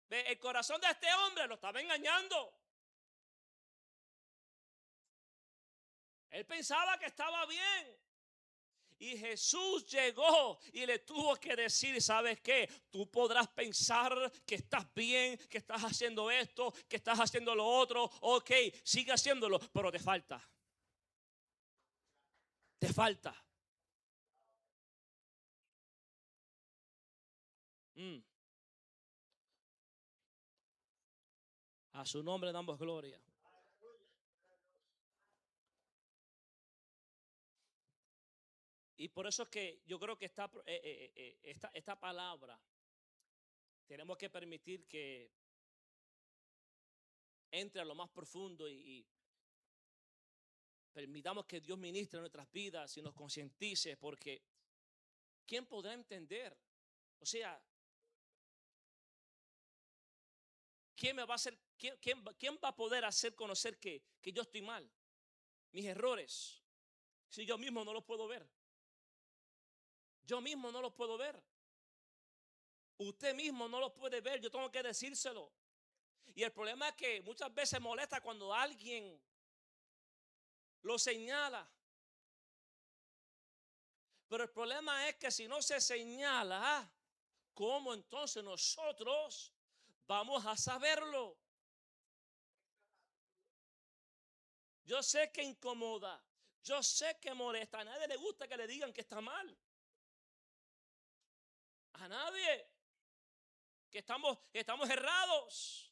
[SPEAKER 1] El corazón de este hombre lo estaba engañando. Él pensaba que estaba bien. Y Jesús llegó y le tuvo que decir, ¿sabes qué? Tú podrás pensar que estás bien, que estás haciendo esto, que estás haciendo lo otro. Ok, sigue haciéndolo, pero te falta. Te falta. A su nombre damos gloria. Y por eso es que yo creo que esta palabra tenemos que permitir que entre a lo más profundo y permitamos que Dios ministre en nuestras vidas y nos concientice, porque ¿quién podrá entender? O sea, ¿quién me va a hacer, quién va a poder hacer conocer que yo estoy mal? Mis errores, si yo mismo no los puedo ver. Yo mismo no los puedo ver. Usted mismo no los puede ver, yo tengo que decírselo. Y el problema es que muchas veces molesta cuando alguien lo señala. Pero el problema es que si no se señala, ¿cómo entonces nosotros vamos a saberlo? Yo sé que incomoda. Yo sé que molesta. A nadie le gusta que le digan que está mal. A nadie. Que estamos errados.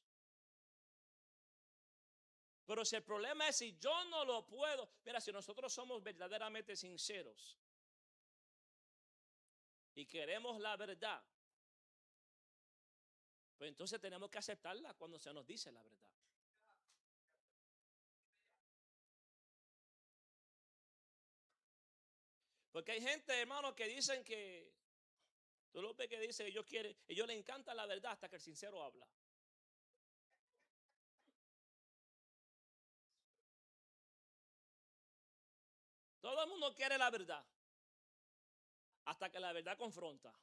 [SPEAKER 1] Pero si el problema es si yo no lo puedo. Mira, si nosotros somos verdaderamente sinceros y queremos la verdad, pues entonces tenemos que aceptarla cuando se nos dice la verdad. Porque hay gente, hermano, que dicen que tú lo ves que dice ellos les encanta la verdad hasta que el sincero habla. Todo el mundo quiere la verdad hasta que la verdad confronta.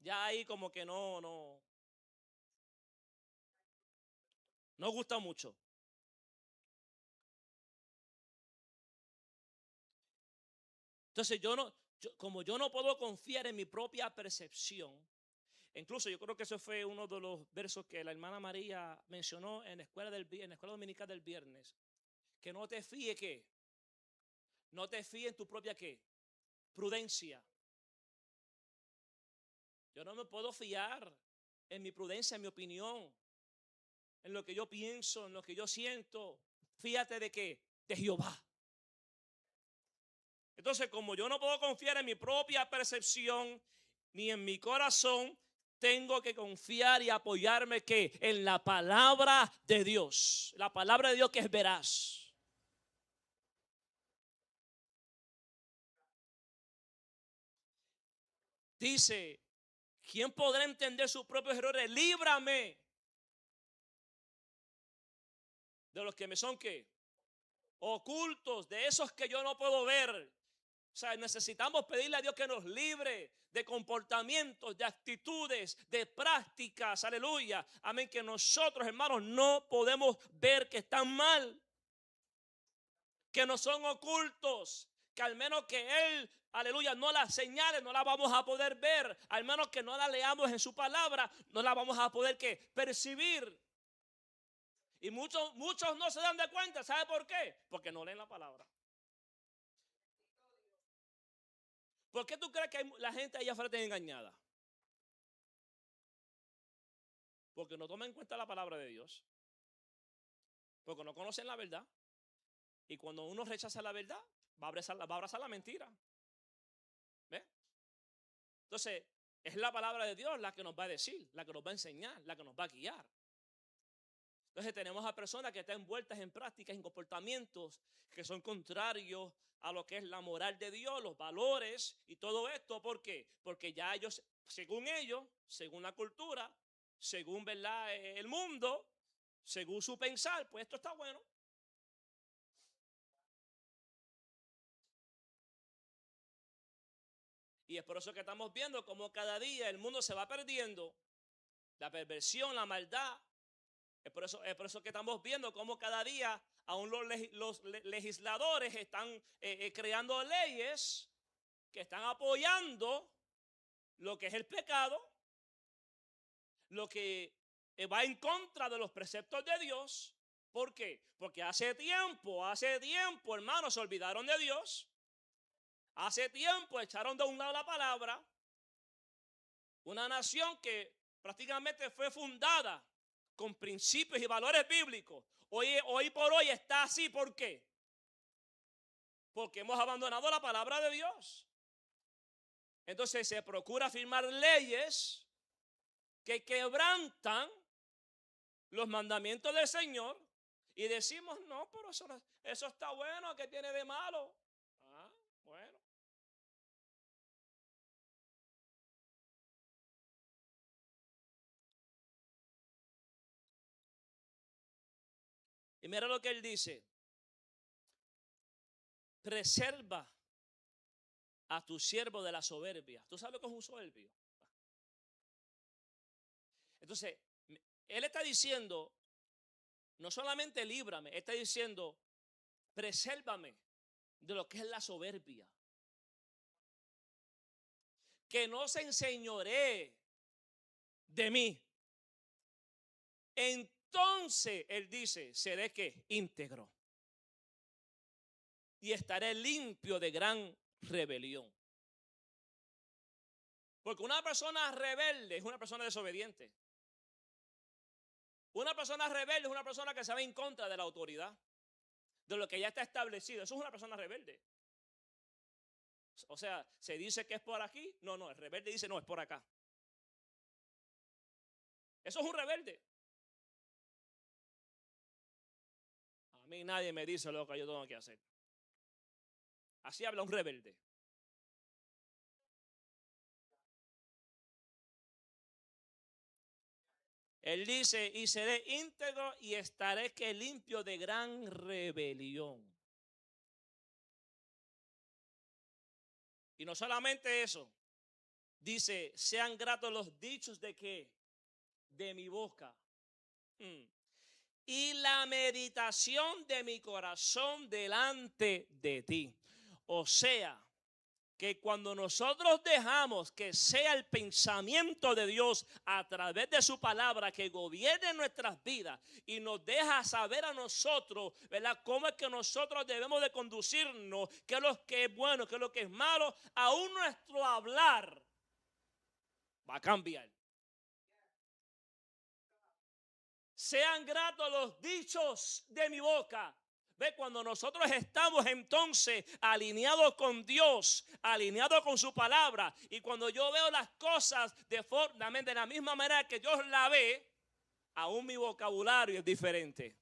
[SPEAKER 1] Ya ahí como que no gusta mucho. Entonces como yo no puedo confiar en mi propia percepción, incluso yo creo que eso fue uno de los versos que la hermana María mencionó en la escuela dominical del viernes, que no te fíes ¿qué? No te fíes en tu propia ¿qué? Prudencia. Yo no me puedo fiar en mi prudencia, en mi opinión, en lo que yo pienso, en lo que yo siento. Fíjate de qué, de Jehová. Entonces, como yo no puedo confiar en mi propia percepción ni en mi corazón, tengo que confiar y apoyarme ¿qué? En la palabra de Dios. La palabra de Dios que es veraz. Dice, ¿quién podrá entender sus propios errores? Líbrame de los que me son ¿qué? Ocultos, de esos que yo no puedo ver. O sea, necesitamos pedirle a Dios que nos libre de comportamientos, de actitudes, de prácticas, aleluya, amén, que nosotros, hermanos, no podemos ver que están mal, que no son ocultos, que al menos que Él, aleluya, no las señale, no las vamos a poder ver, al menos que no la leamos en su palabra, no la vamos a poder ¿qué? Percibir. Y muchos no se dan de cuenta, ¿sabe por qué? Porque no leen la palabra. ¿Por qué tú crees que la gente allá afuera está engañada? Porque no toman en cuenta la palabra de Dios. Porque no conocen la verdad. Y cuando uno rechaza la verdad, va a abrazar la mentira. ¿Ve? Entonces, es la palabra de Dios la que nos va a decir, la que nos va a enseñar, la que nos va a guiar. Entonces tenemos a personas que están envueltas en prácticas, en comportamientos que son contrarios a lo que es la moral de Dios, los valores y todo esto. ¿Por qué? Porque ya ellos, según la cultura, según ¿verdad? El mundo, según su pensar, pues esto está bueno. Y es por eso que estamos viendo cómo cada día el mundo se va perdiendo. La perversión, la maldad. Es por eso que estamos viendo cómo cada día aún los legisladores están creando leyes que están apoyando lo que es el pecado, lo que va en contra de los preceptos de Dios. ¿Por qué? Porque hace tiempo, hermanos, se olvidaron de Dios. Hace tiempo echaron de un lado la palabra. Una nación que prácticamente fue fundada con principios y valores bíblicos. Hoy por hoy está así. ¿Por qué? Porque hemos abandonado la palabra de Dios. Entonces se procura firmar leyes que quebrantan los mandamientos del Señor y decimos, no, pero eso está bueno, ¿qué tiene de malo? Ah, bueno. Y mira lo que él dice: preserva a tu siervo de la soberbia. ¿Tú sabes lo que es un soberbio? Entonces, él está diciendo, no solamente líbrame, está diciendo, presérvame de lo que es la soberbia. Que no se enseñoree de mí. Entonces, él dice, seré que íntegro. y estaré limpio de gran rebelión. Porque una persona rebelde es una persona desobediente. Una persona rebelde es una persona que se va en contra de la autoridad, de lo que ya está establecido. Eso es una persona rebelde. O sea, se dice que es por aquí. No, el rebelde dice no, es por acá. Eso es un rebelde. A mí nadie me dice lo que yo tengo que hacer. Así habla un rebelde. Él dice, y seré íntegro y estaré que limpio de gran rebelión. Y no solamente eso, dice, sean gratos los dichos de qué, de mi boca. Y la meditación de mi corazón delante de ti. O sea, que cuando nosotros dejamos que sea el pensamiento de Dios a través de su palabra que gobierne nuestras vidas y nos deja saber a nosotros, ¿verdad?, cómo es que nosotros debemos de conducirnos, qué es lo que es bueno, qué es lo que es malo, aún nuestro hablar va a cambiar. Sean gratos los dichos de mi boca. Ve, cuando nosotros estamos entonces alineados con Dios, alineados con su palabra, y cuando yo veo las cosas de la misma manera que Dios la ve, aún mi vocabulario es diferente.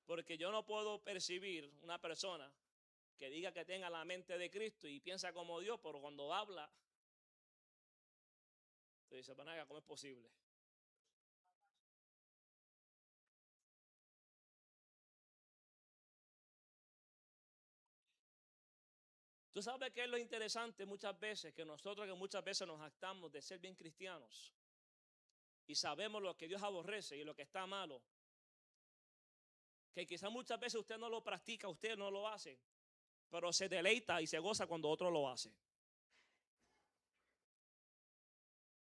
[SPEAKER 1] Porque yo no puedo percibir una persona que diga que tenga la mente de Cristo y piensa como Dios, pero cuando habla, te dice, ¿cómo es posible? Tú sabes qué es lo interesante muchas veces, que nosotros muchas veces nos jactamos de ser bien cristianos y sabemos lo que Dios aborrece y lo que está malo, que quizás muchas veces usted no lo practica, usted no lo hace, pero se deleita y se goza cuando otro lo hace.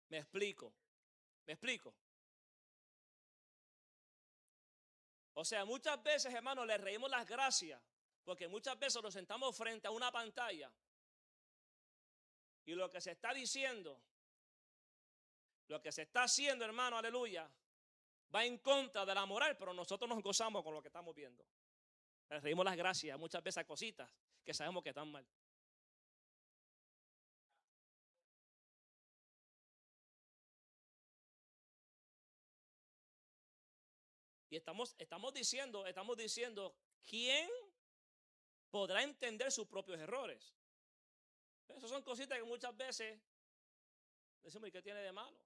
[SPEAKER 1] Me explico. O sea, muchas veces, hermano, le reímos las gracias, porque muchas veces nos sentamos frente a una pantalla y lo que se está diciendo, lo que se está haciendo, hermano, aleluya, va en contra de la moral, pero nosotros nos gozamos con lo que estamos viendo. Le reímos las gracias muchas veces a cositas que sabemos que están mal. Y estamos diciendo, ¿quién podrá entender sus propios errores? Esas son cositas que muchas veces decimos, ¿y qué tiene de malo?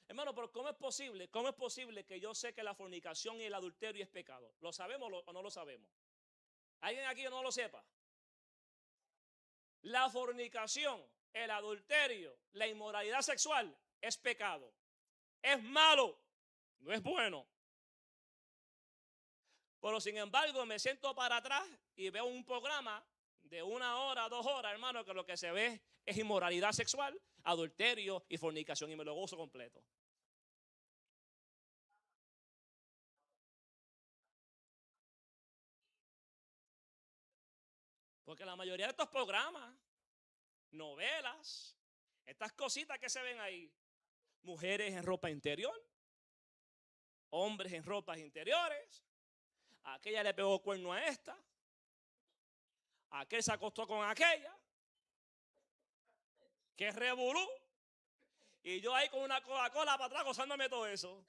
[SPEAKER 1] Hermano, pero ¿cómo es posible? ¿Cómo es posible que yo sé que la fornicación y el adulterio es pecado? ¿Lo sabemos o no lo sabemos? ¿Alguien aquí no lo sepa? La fornicación, el adulterio, la inmoralidad sexual es pecado. Es malo, no es bueno. Pero sin embargo me siento para atrás y veo un programa de 1 hora, 2 horas, hermano, que lo que se ve es inmoralidad sexual, adulterio y fornicación, y me lo gozo completo. Porque la mayoría de estos programas, novelas, estas cositas que se ven ahí, mujeres en ropa interior, hombres en ropas interiores, aquella le pegó cuerno a esta, aquel se acostó con aquella, que revolú, y yo ahí con una Coca-Cola para atrás gozándome todo eso.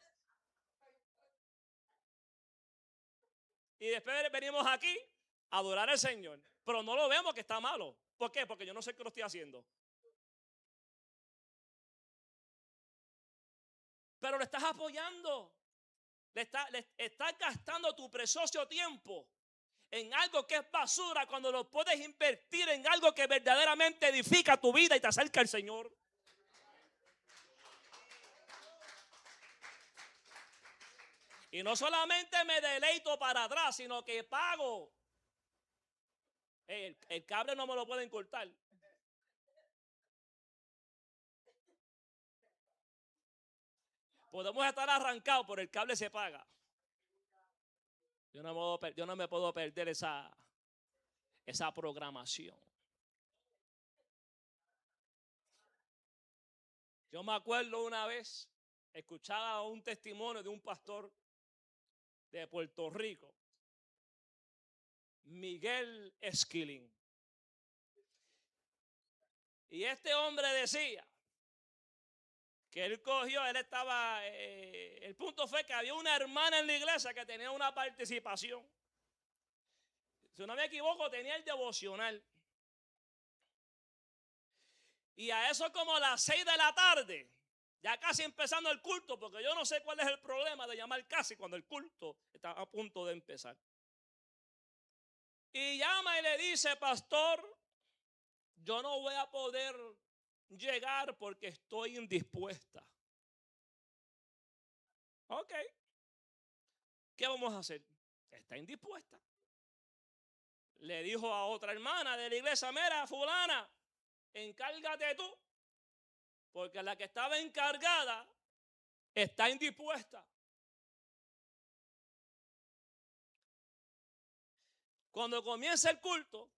[SPEAKER 1] Y después venimos aquí a adorar al Señor, pero no lo vemos que está malo. ¿Por qué? Porque yo no sé qué lo estoy haciendo. Pero lo estás apoyando, le estás gastando tu precioso tiempo en algo que es basura cuando lo puedes invertir en algo que verdaderamente edifica tu vida y te acerca al Señor. Y no solamente me deleito para atrás, sino que pago. El cable no me lo pueden cortar. Podemos estar arrancados, pero el cable se paga. Yo no me puedo perder esa programación. Yo me acuerdo una vez, escuchaba un testimonio de un pastor de Puerto Rico, Miguel Esquilín. Y este hombre decía que él estaba, el punto fue que había una hermana en la iglesia que tenía una participación. Si no me equivoco, tenía el devocional. Y a eso como a las 6 de la tarde, ya casi empezando el culto, porque yo no sé cuál es el problema de llamar casi cuando el culto está a punto de empezar. Y llama y le dice, pastor, yo no voy a poder llegar porque estoy indispuesta. Ok. ¿Qué vamos a hacer? Está indispuesta. Le dijo a otra hermana de la iglesia, mira, fulana, encárgate tú, porque la que estaba encargada está indispuesta. Cuando comienza el culto,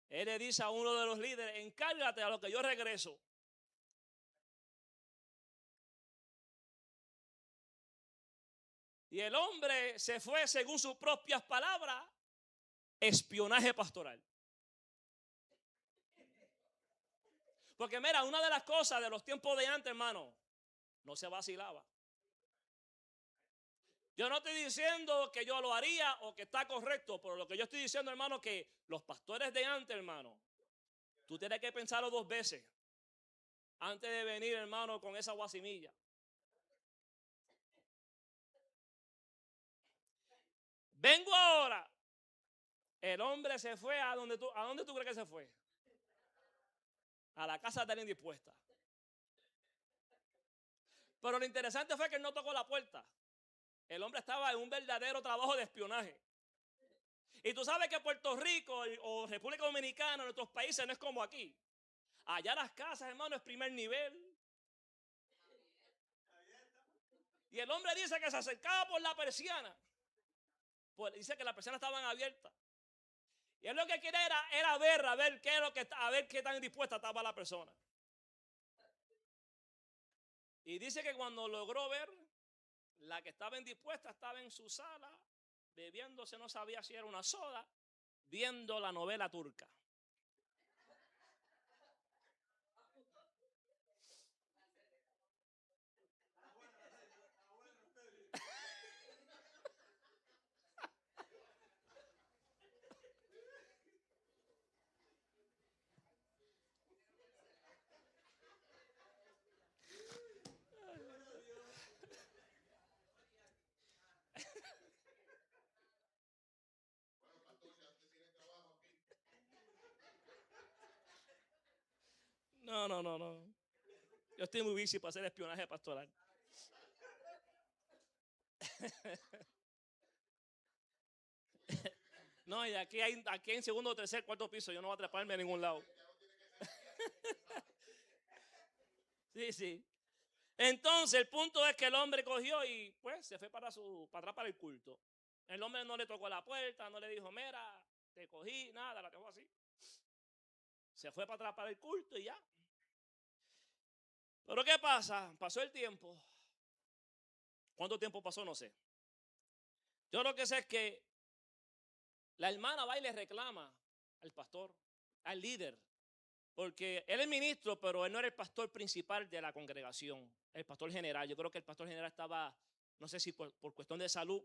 [SPEAKER 1] él le dice a uno de los líderes, encárgate a lo que yo regreso. Y el hombre se fue, según sus propias palabras, espionaje pastoral. Porque mira, una de las cosas de los tiempos de antes, hermano, no se vacilaba. Yo no estoy diciendo que yo lo haría o que está correcto, pero lo que yo estoy diciendo, hermano, que los pastores de antes, hermano, tú tienes que pensarlo 2 veces antes de venir, hermano, con esa guasimilla. Vengo ahora. El hombre se fue ¿a dónde tú crees que se fue? A la casa de la indispuesta. Pero lo interesante fue que él no tocó la puerta. El hombre estaba en un verdadero trabajo de espionaje. Y tú sabes que Puerto Rico o República Dominicana, nuestros países, no es como aquí. Allá las casas, hermano, es primer nivel. Y el hombre dice que se acercaba por la persiana. Pues dice que las persianas estaban abiertas. Y él lo que quería era ver qué tan dispuesta estaba la persona. Y dice que cuando logró ver, la que estaba indispuesta estaba en su sala, bebiéndose, no sabía si era una soda, viendo la novela turca. No. Yo estoy muy bici para hacer espionaje pastoral. No, y aquí en segundo, tercer, cuarto piso, yo no voy a treparme a ningún lado. Sí. Entonces, el punto es que el hombre cogió y pues se fue para atrás para el culto. El hombre no le tocó la puerta, no le dijo, mira, te cogí, nada, la dejó así. Se fue para atrás para el culto y ya. Pero ¿qué pasa? Pasó el tiempo. ¿Cuánto tiempo pasó? No sé. Yo lo que sé es que la hermana va y le reclama al pastor, al líder, porque él es ministro, pero él no era el pastor principal de la congregación, el pastor general. Yo creo que el pastor general estaba, no sé si por cuestión de salud,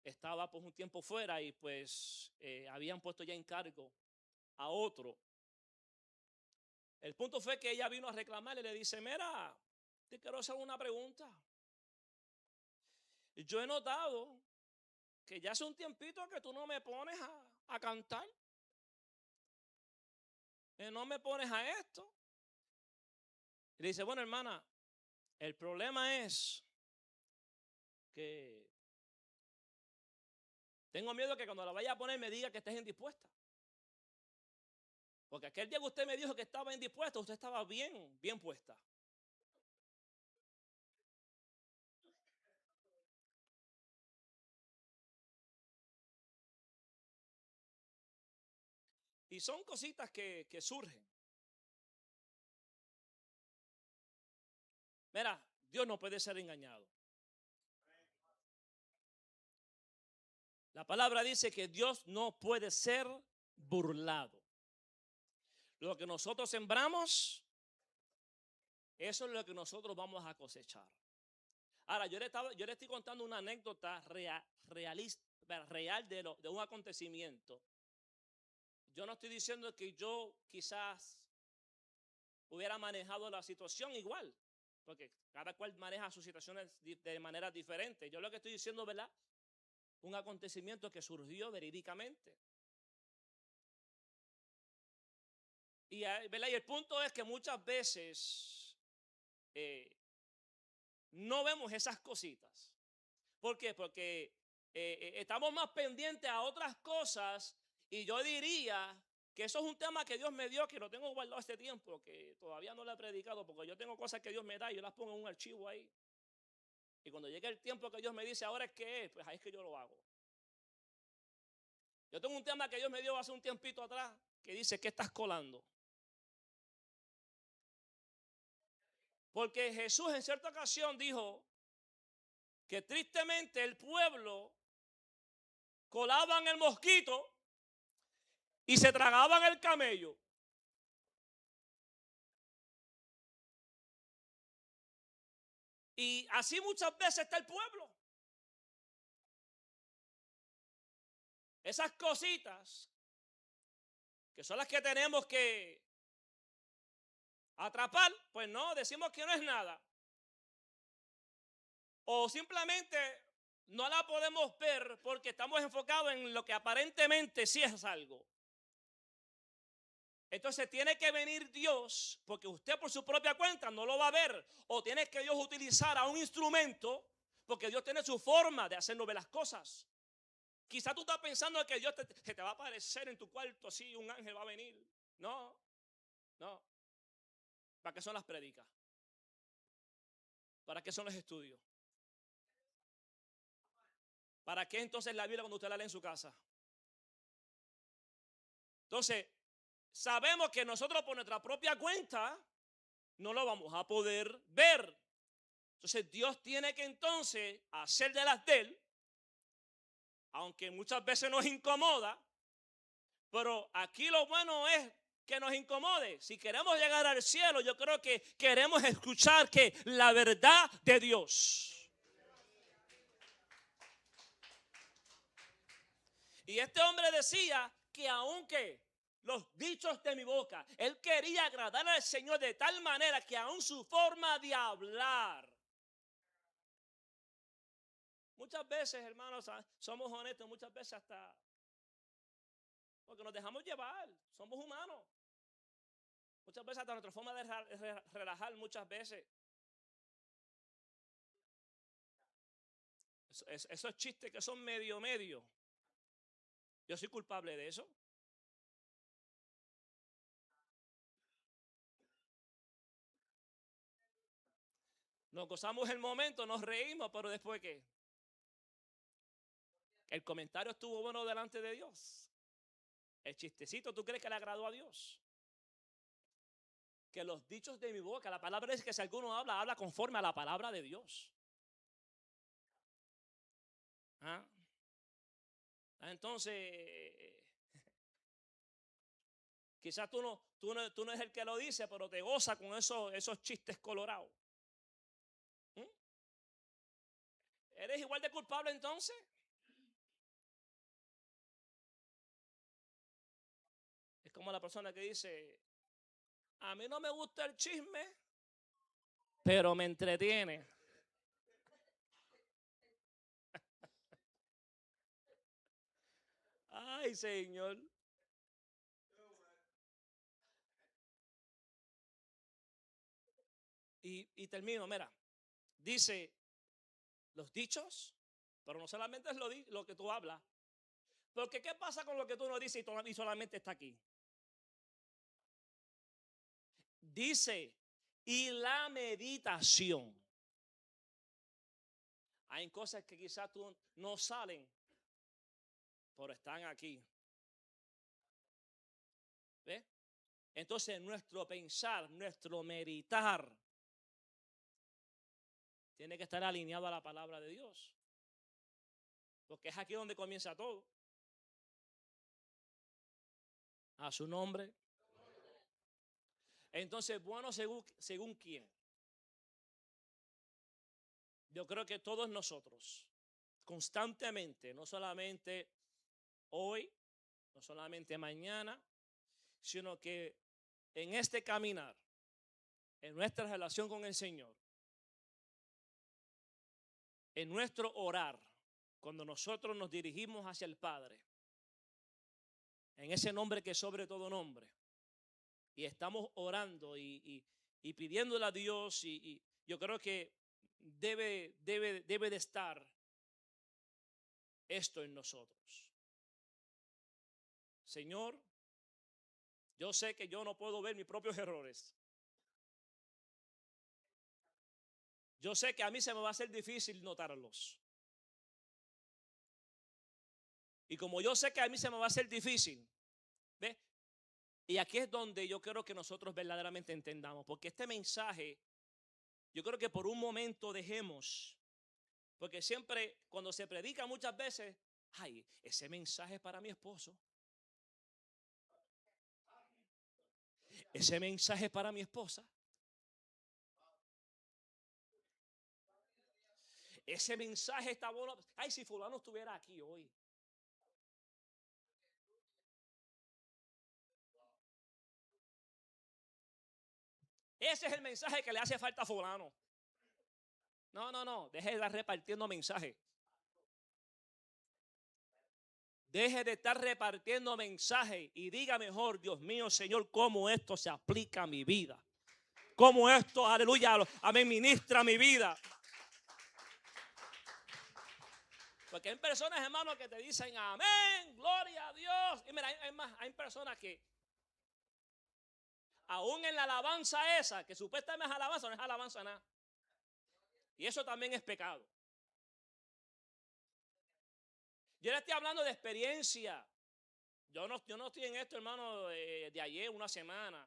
[SPEAKER 1] estaba por un tiempo fuera y pues habían puesto ya en cargo a otro. El punto fue que ella vino a reclamarle y le dice, mira, te quiero hacer una pregunta. Yo he notado que ya hace un tiempito que tú no me pones a cantar. No me pones a esto. Y le dice, bueno, hermana, el problema es que tengo miedo que cuando la vaya a poner me diga que estés indispuesta. Porque aquel día que usted me dijo que estaba indispuesta, usted estaba bien puesta. Y son cositas que surgen. Mira, Dios no puede ser engañado. La palabra dice que Dios no puede ser burlado. Lo que nosotros sembramos, eso es lo que nosotros vamos a cosechar. Ahora, yo le estoy contando una anécdota real de un acontecimiento. Yo no estoy diciendo que yo quizás hubiera manejado la situación igual, porque cada cual maneja sus situaciones de manera diferente. Yo lo que estoy diciendo, ¿verdad? Un acontecimiento que surgió verídicamente. ¿Verdad? Y el punto es que muchas veces no vemos esas cositas. ¿Por qué? Porque estamos más pendientes a otras cosas, y yo diría que eso es un tema que Dios me dio, que lo tengo guardado este tiempo, que todavía no lo he predicado, porque yo tengo cosas que Dios me da y yo las pongo en un archivo ahí. Y cuando llegue el tiempo que Dios me dice, ahora es que es, pues ahí es que yo lo hago. Yo tengo un tema que Dios me dio hace un tiempito atrás, que dice, ¿qué estás colando? Porque Jesús en cierta ocasión dijo que tristemente el pueblo colaban el mosquito y se tragaban el camello. Y así muchas veces está el pueblo. Esas cositas que son las que tenemos que atrapar, pues no, decimos que no es nada. O simplemente no la podemos ver porque estamos enfocados en lo que aparentemente sí es algo. Entonces tiene que venir Dios, porque usted por su propia cuenta no lo va a ver. O tiene que Dios utilizar a un instrumento, porque Dios tiene su forma de hacernos ver las cosas. Quizá tú estás pensando que Dios te va a aparecer en tu cuarto así, un ángel va a venir. No, no. ¿Para qué son las prédicas? ¿Para qué son los estudios? ¿Para qué entonces la Biblia cuando usted la lee en su casa? Entonces, sabemos que nosotros por nuestra propia cuenta no lo vamos a poder ver. Entonces Dios tiene que entonces hacer de las de él, aunque muchas veces nos incomoda, pero aquí lo bueno es que nos incomode. Si queremos llegar al cielo, yo creo que queremos escuchar que la verdad de Dios. Y este hombre decía que aunque los dichos de mi boca, él quería agradar al Señor de tal manera que aún su forma de hablar. Muchas veces, hermanos, somos honestos, muchas veces hasta porque nos dejamos llevar, somos humanos. Muchas veces hasta nuestra forma de relajar, muchas veces. Esos chistes que son medio. Yo soy culpable de eso. Nos gozamos el momento, nos reímos, pero después ¿qué? El comentario estuvo bueno delante de Dios. El chistecito, ¿tú crees que le agradó a Dios? Que los dichos de mi boca, la palabra es que si alguno habla conforme a la palabra de Dios. ¿Ah? Entonces, quizás tú no es el que lo dice, pero te goza con esos chistes colorados. ¿Mm? ¿Eres igual de culpable entonces? Es como la persona que dice, a mí no me gusta el chisme, pero me entretiene. Ay, Señor. Y termino, mira, dice los dichos, pero no solamente es lo que tú hablas. Porque ¿qué pasa con lo que tú no dices y solamente está aquí? Dice, y la meditación. Hay cosas que quizás tú no salen, pero están aquí. Entonces nuestro pensar, nuestro meditar, tiene que estar alineado a la palabra de Dios. Porque es aquí donde comienza todo. A su nombre. Entonces, bueno, según quién. Yo creo que todos nosotros, constantemente, no solamente hoy, no solamente mañana, sino que en este caminar, en nuestra relación con el Señor, en nuestro orar, cuando nosotros nos dirigimos hacia el Padre, en ese nombre que es sobre todo nombre, y estamos orando y pidiéndole a Dios, y yo creo que debe de estar esto en nosotros. Señor, yo sé que yo no puedo ver mis propios errores. Yo sé que a mí se me va a hacer difícil notarlos. Y como yo sé que a mí se me va a hacer difícil, ¿ves? Y aquí es donde yo quiero que nosotros verdaderamente entendamos, porque este mensaje, yo creo que por un momento dejemos, porque siempre cuando se predica muchas veces, ay, ese mensaje es para mi esposo. Ese mensaje es para mi esposa. Ese mensaje está bueno. Ay, si fulano estuviera aquí hoy. Ese es el mensaje que le hace falta a fulano. No. Deje de estar repartiendo mensajes. Deje de estar repartiendo mensajes y diga mejor, Dios mío, Señor, cómo esto se aplica a mi vida. Cómo esto, aleluya, amén, ministra mi vida. Porque hay personas, hermanos, que te dicen amén, gloria a Dios. Y mira, hay personas que aún en la alabanza esa, que supuestamente es alabanza, no es alabanza nada. Y eso también es pecado. Yo le estoy hablando de experiencia. Yo no estoy en esto, hermano, de ayer, una semana.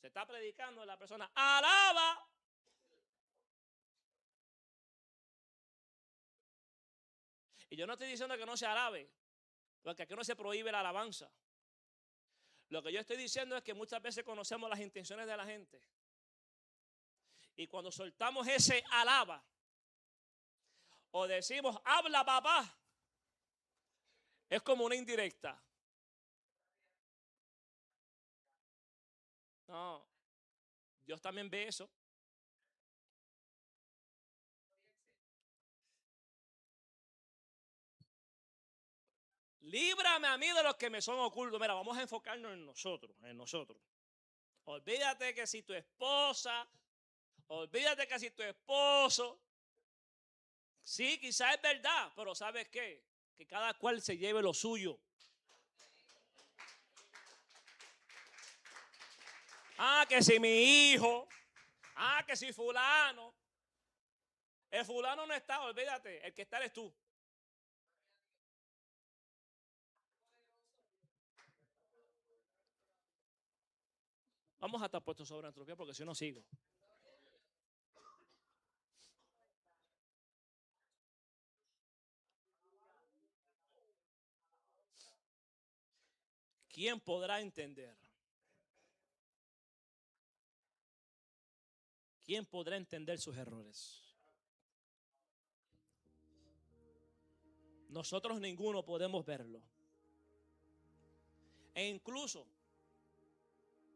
[SPEAKER 1] Se está predicando, la persona alaba. Y yo no estoy diciendo que no se alabe, porque aquí no se prohíbe la alabanza. Lo que yo estoy diciendo es que muchas veces conocemos las intenciones de la gente. Y cuando soltamos ese alaba, o decimos habla papá, es como una indirecta. No, Dios también ve eso. Líbrame a mí de los que me son ocultos. Mira, vamos a enfocarnos en nosotros, Olvídate que si tu esposa, olvídate que si tu esposo, sí, quizás es verdad, pero ¿sabes qué? Que cada cual se lleve lo suyo. Ah, que si mi hijo, que si fulano. El fulano no está, olvídate, el que está eres tú. Vamos a estar puestos sobre nuestro pie porque si no sigo. ¿Quién podrá entender? ¿Quién podrá entender sus errores? Nosotros ninguno podemos verlo. E incluso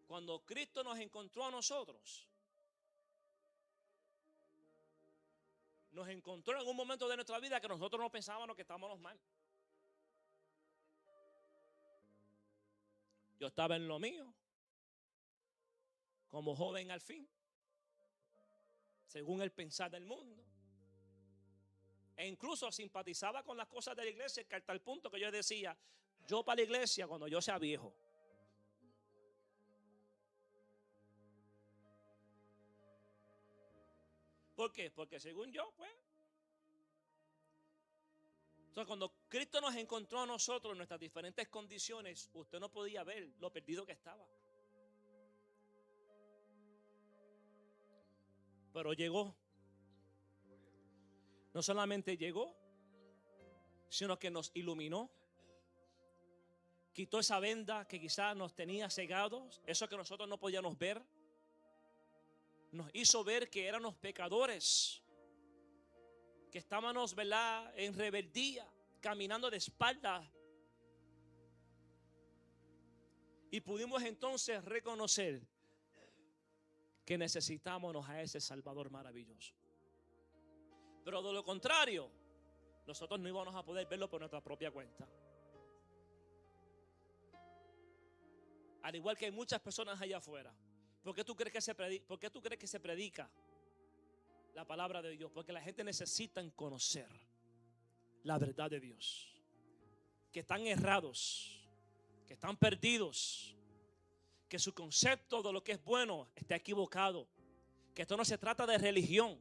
[SPEAKER 1] cuando Cristo nos encontró a nosotros, nos encontró en un momento de nuestra vida que nosotros no pensábamos que estábamos mal. Yo estaba en lo mío, como joven al fin, según el pensar del mundo. E incluso simpatizaba con las cosas de la iglesia, que hasta el punto que yo decía, yo para la iglesia cuando yo sea viejo. ¿Por qué? Porque según yo, pues, Entonces, cuando Cristo nos encontró a nosotros en nuestras diferentes condiciones, usted no podía ver lo perdido que estaba. Pero llegó. No solamente llegó, sino que nos iluminó. Quitó esa venda que quizás nos tenía cegados, eso que nosotros no podíamos ver. Nos hizo ver que éramos pecadores, que estábamos, ¿verdad?, en rebeldía, caminando de espaldas. Y pudimos entonces reconocer que necesitábamos a ese Salvador maravilloso. Pero de lo contrario, nosotros no íbamos a poder verlo por nuestra propia cuenta. Al igual que hay muchas personas allá afuera. ¿Por qué tú crees que se predica la palabra de Dios? Porque la gente necesita conocer la verdad de Dios. Que están errados, que están perdidos, que su concepto de lo que es bueno está equivocado. Que esto no se trata de religión.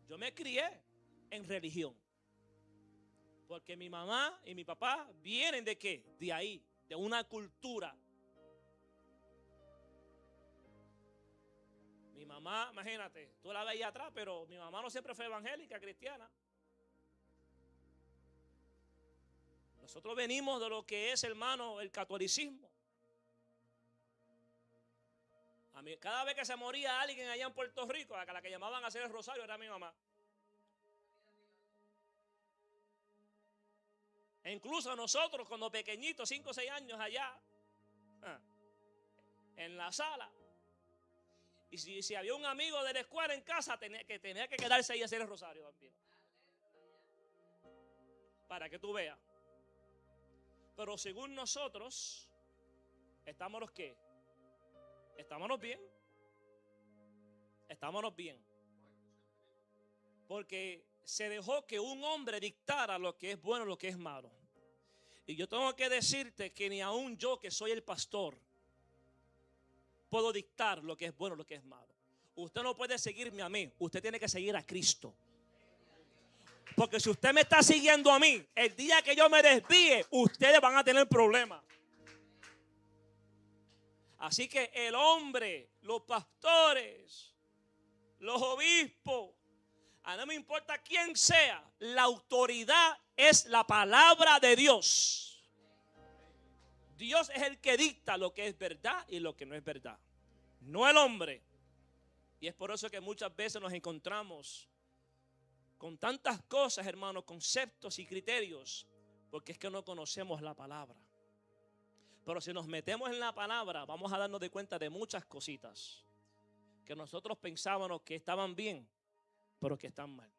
[SPEAKER 1] Yo me crié en religión. Porque mi mamá y mi papá vienen ¿de qué? De ahí, de una cultura. Mi mamá, imagínate, tú la veías atrás, pero mi mamá no siempre fue evangélica, cristiana. Nosotros venimos de lo que es, hermano, el catolicismo. A mí, cada vez que se moría alguien allá en Puerto Rico, a la que llamaban a hacer el rosario era mi mamá. E incluso nosotros, cuando pequeñitos, 5 o 6 años allá, en la sala, y si había un amigo de la escuela en casa, tenía que quedarse ahí a hacer el rosario también. Para que tú veas. Pero según nosotros, ¿estamos los qué? ¿Estámonos bien? Estámonos bien. Porque se dejó que un hombre dictara lo que es bueno y lo que es malo. Y yo tengo que decirte que ni aún yo, que soy el pastor, puedo dictar lo que es bueno y lo que es malo. Usted no puede seguirme a mí, usted tiene que seguir a Cristo. Porque si usted me está siguiendo a mí, el día que yo me desvíe, ustedes van a tener problemas. Así que el hombre, los pastores, los obispos, no me importa quién sea, la autoridad es la palabra de Dios. Dios es el que dicta lo que es verdad y lo que no es verdad, no el hombre. Y es por eso que muchas veces nos encontramos con tantas cosas, hermanos, conceptos y criterios, porque es que no conocemos la palabra. Pero si nos metemos en la palabra, vamos a darnos de cuenta de muchas cositas que nosotros pensábamos que estaban bien, pero que están mal.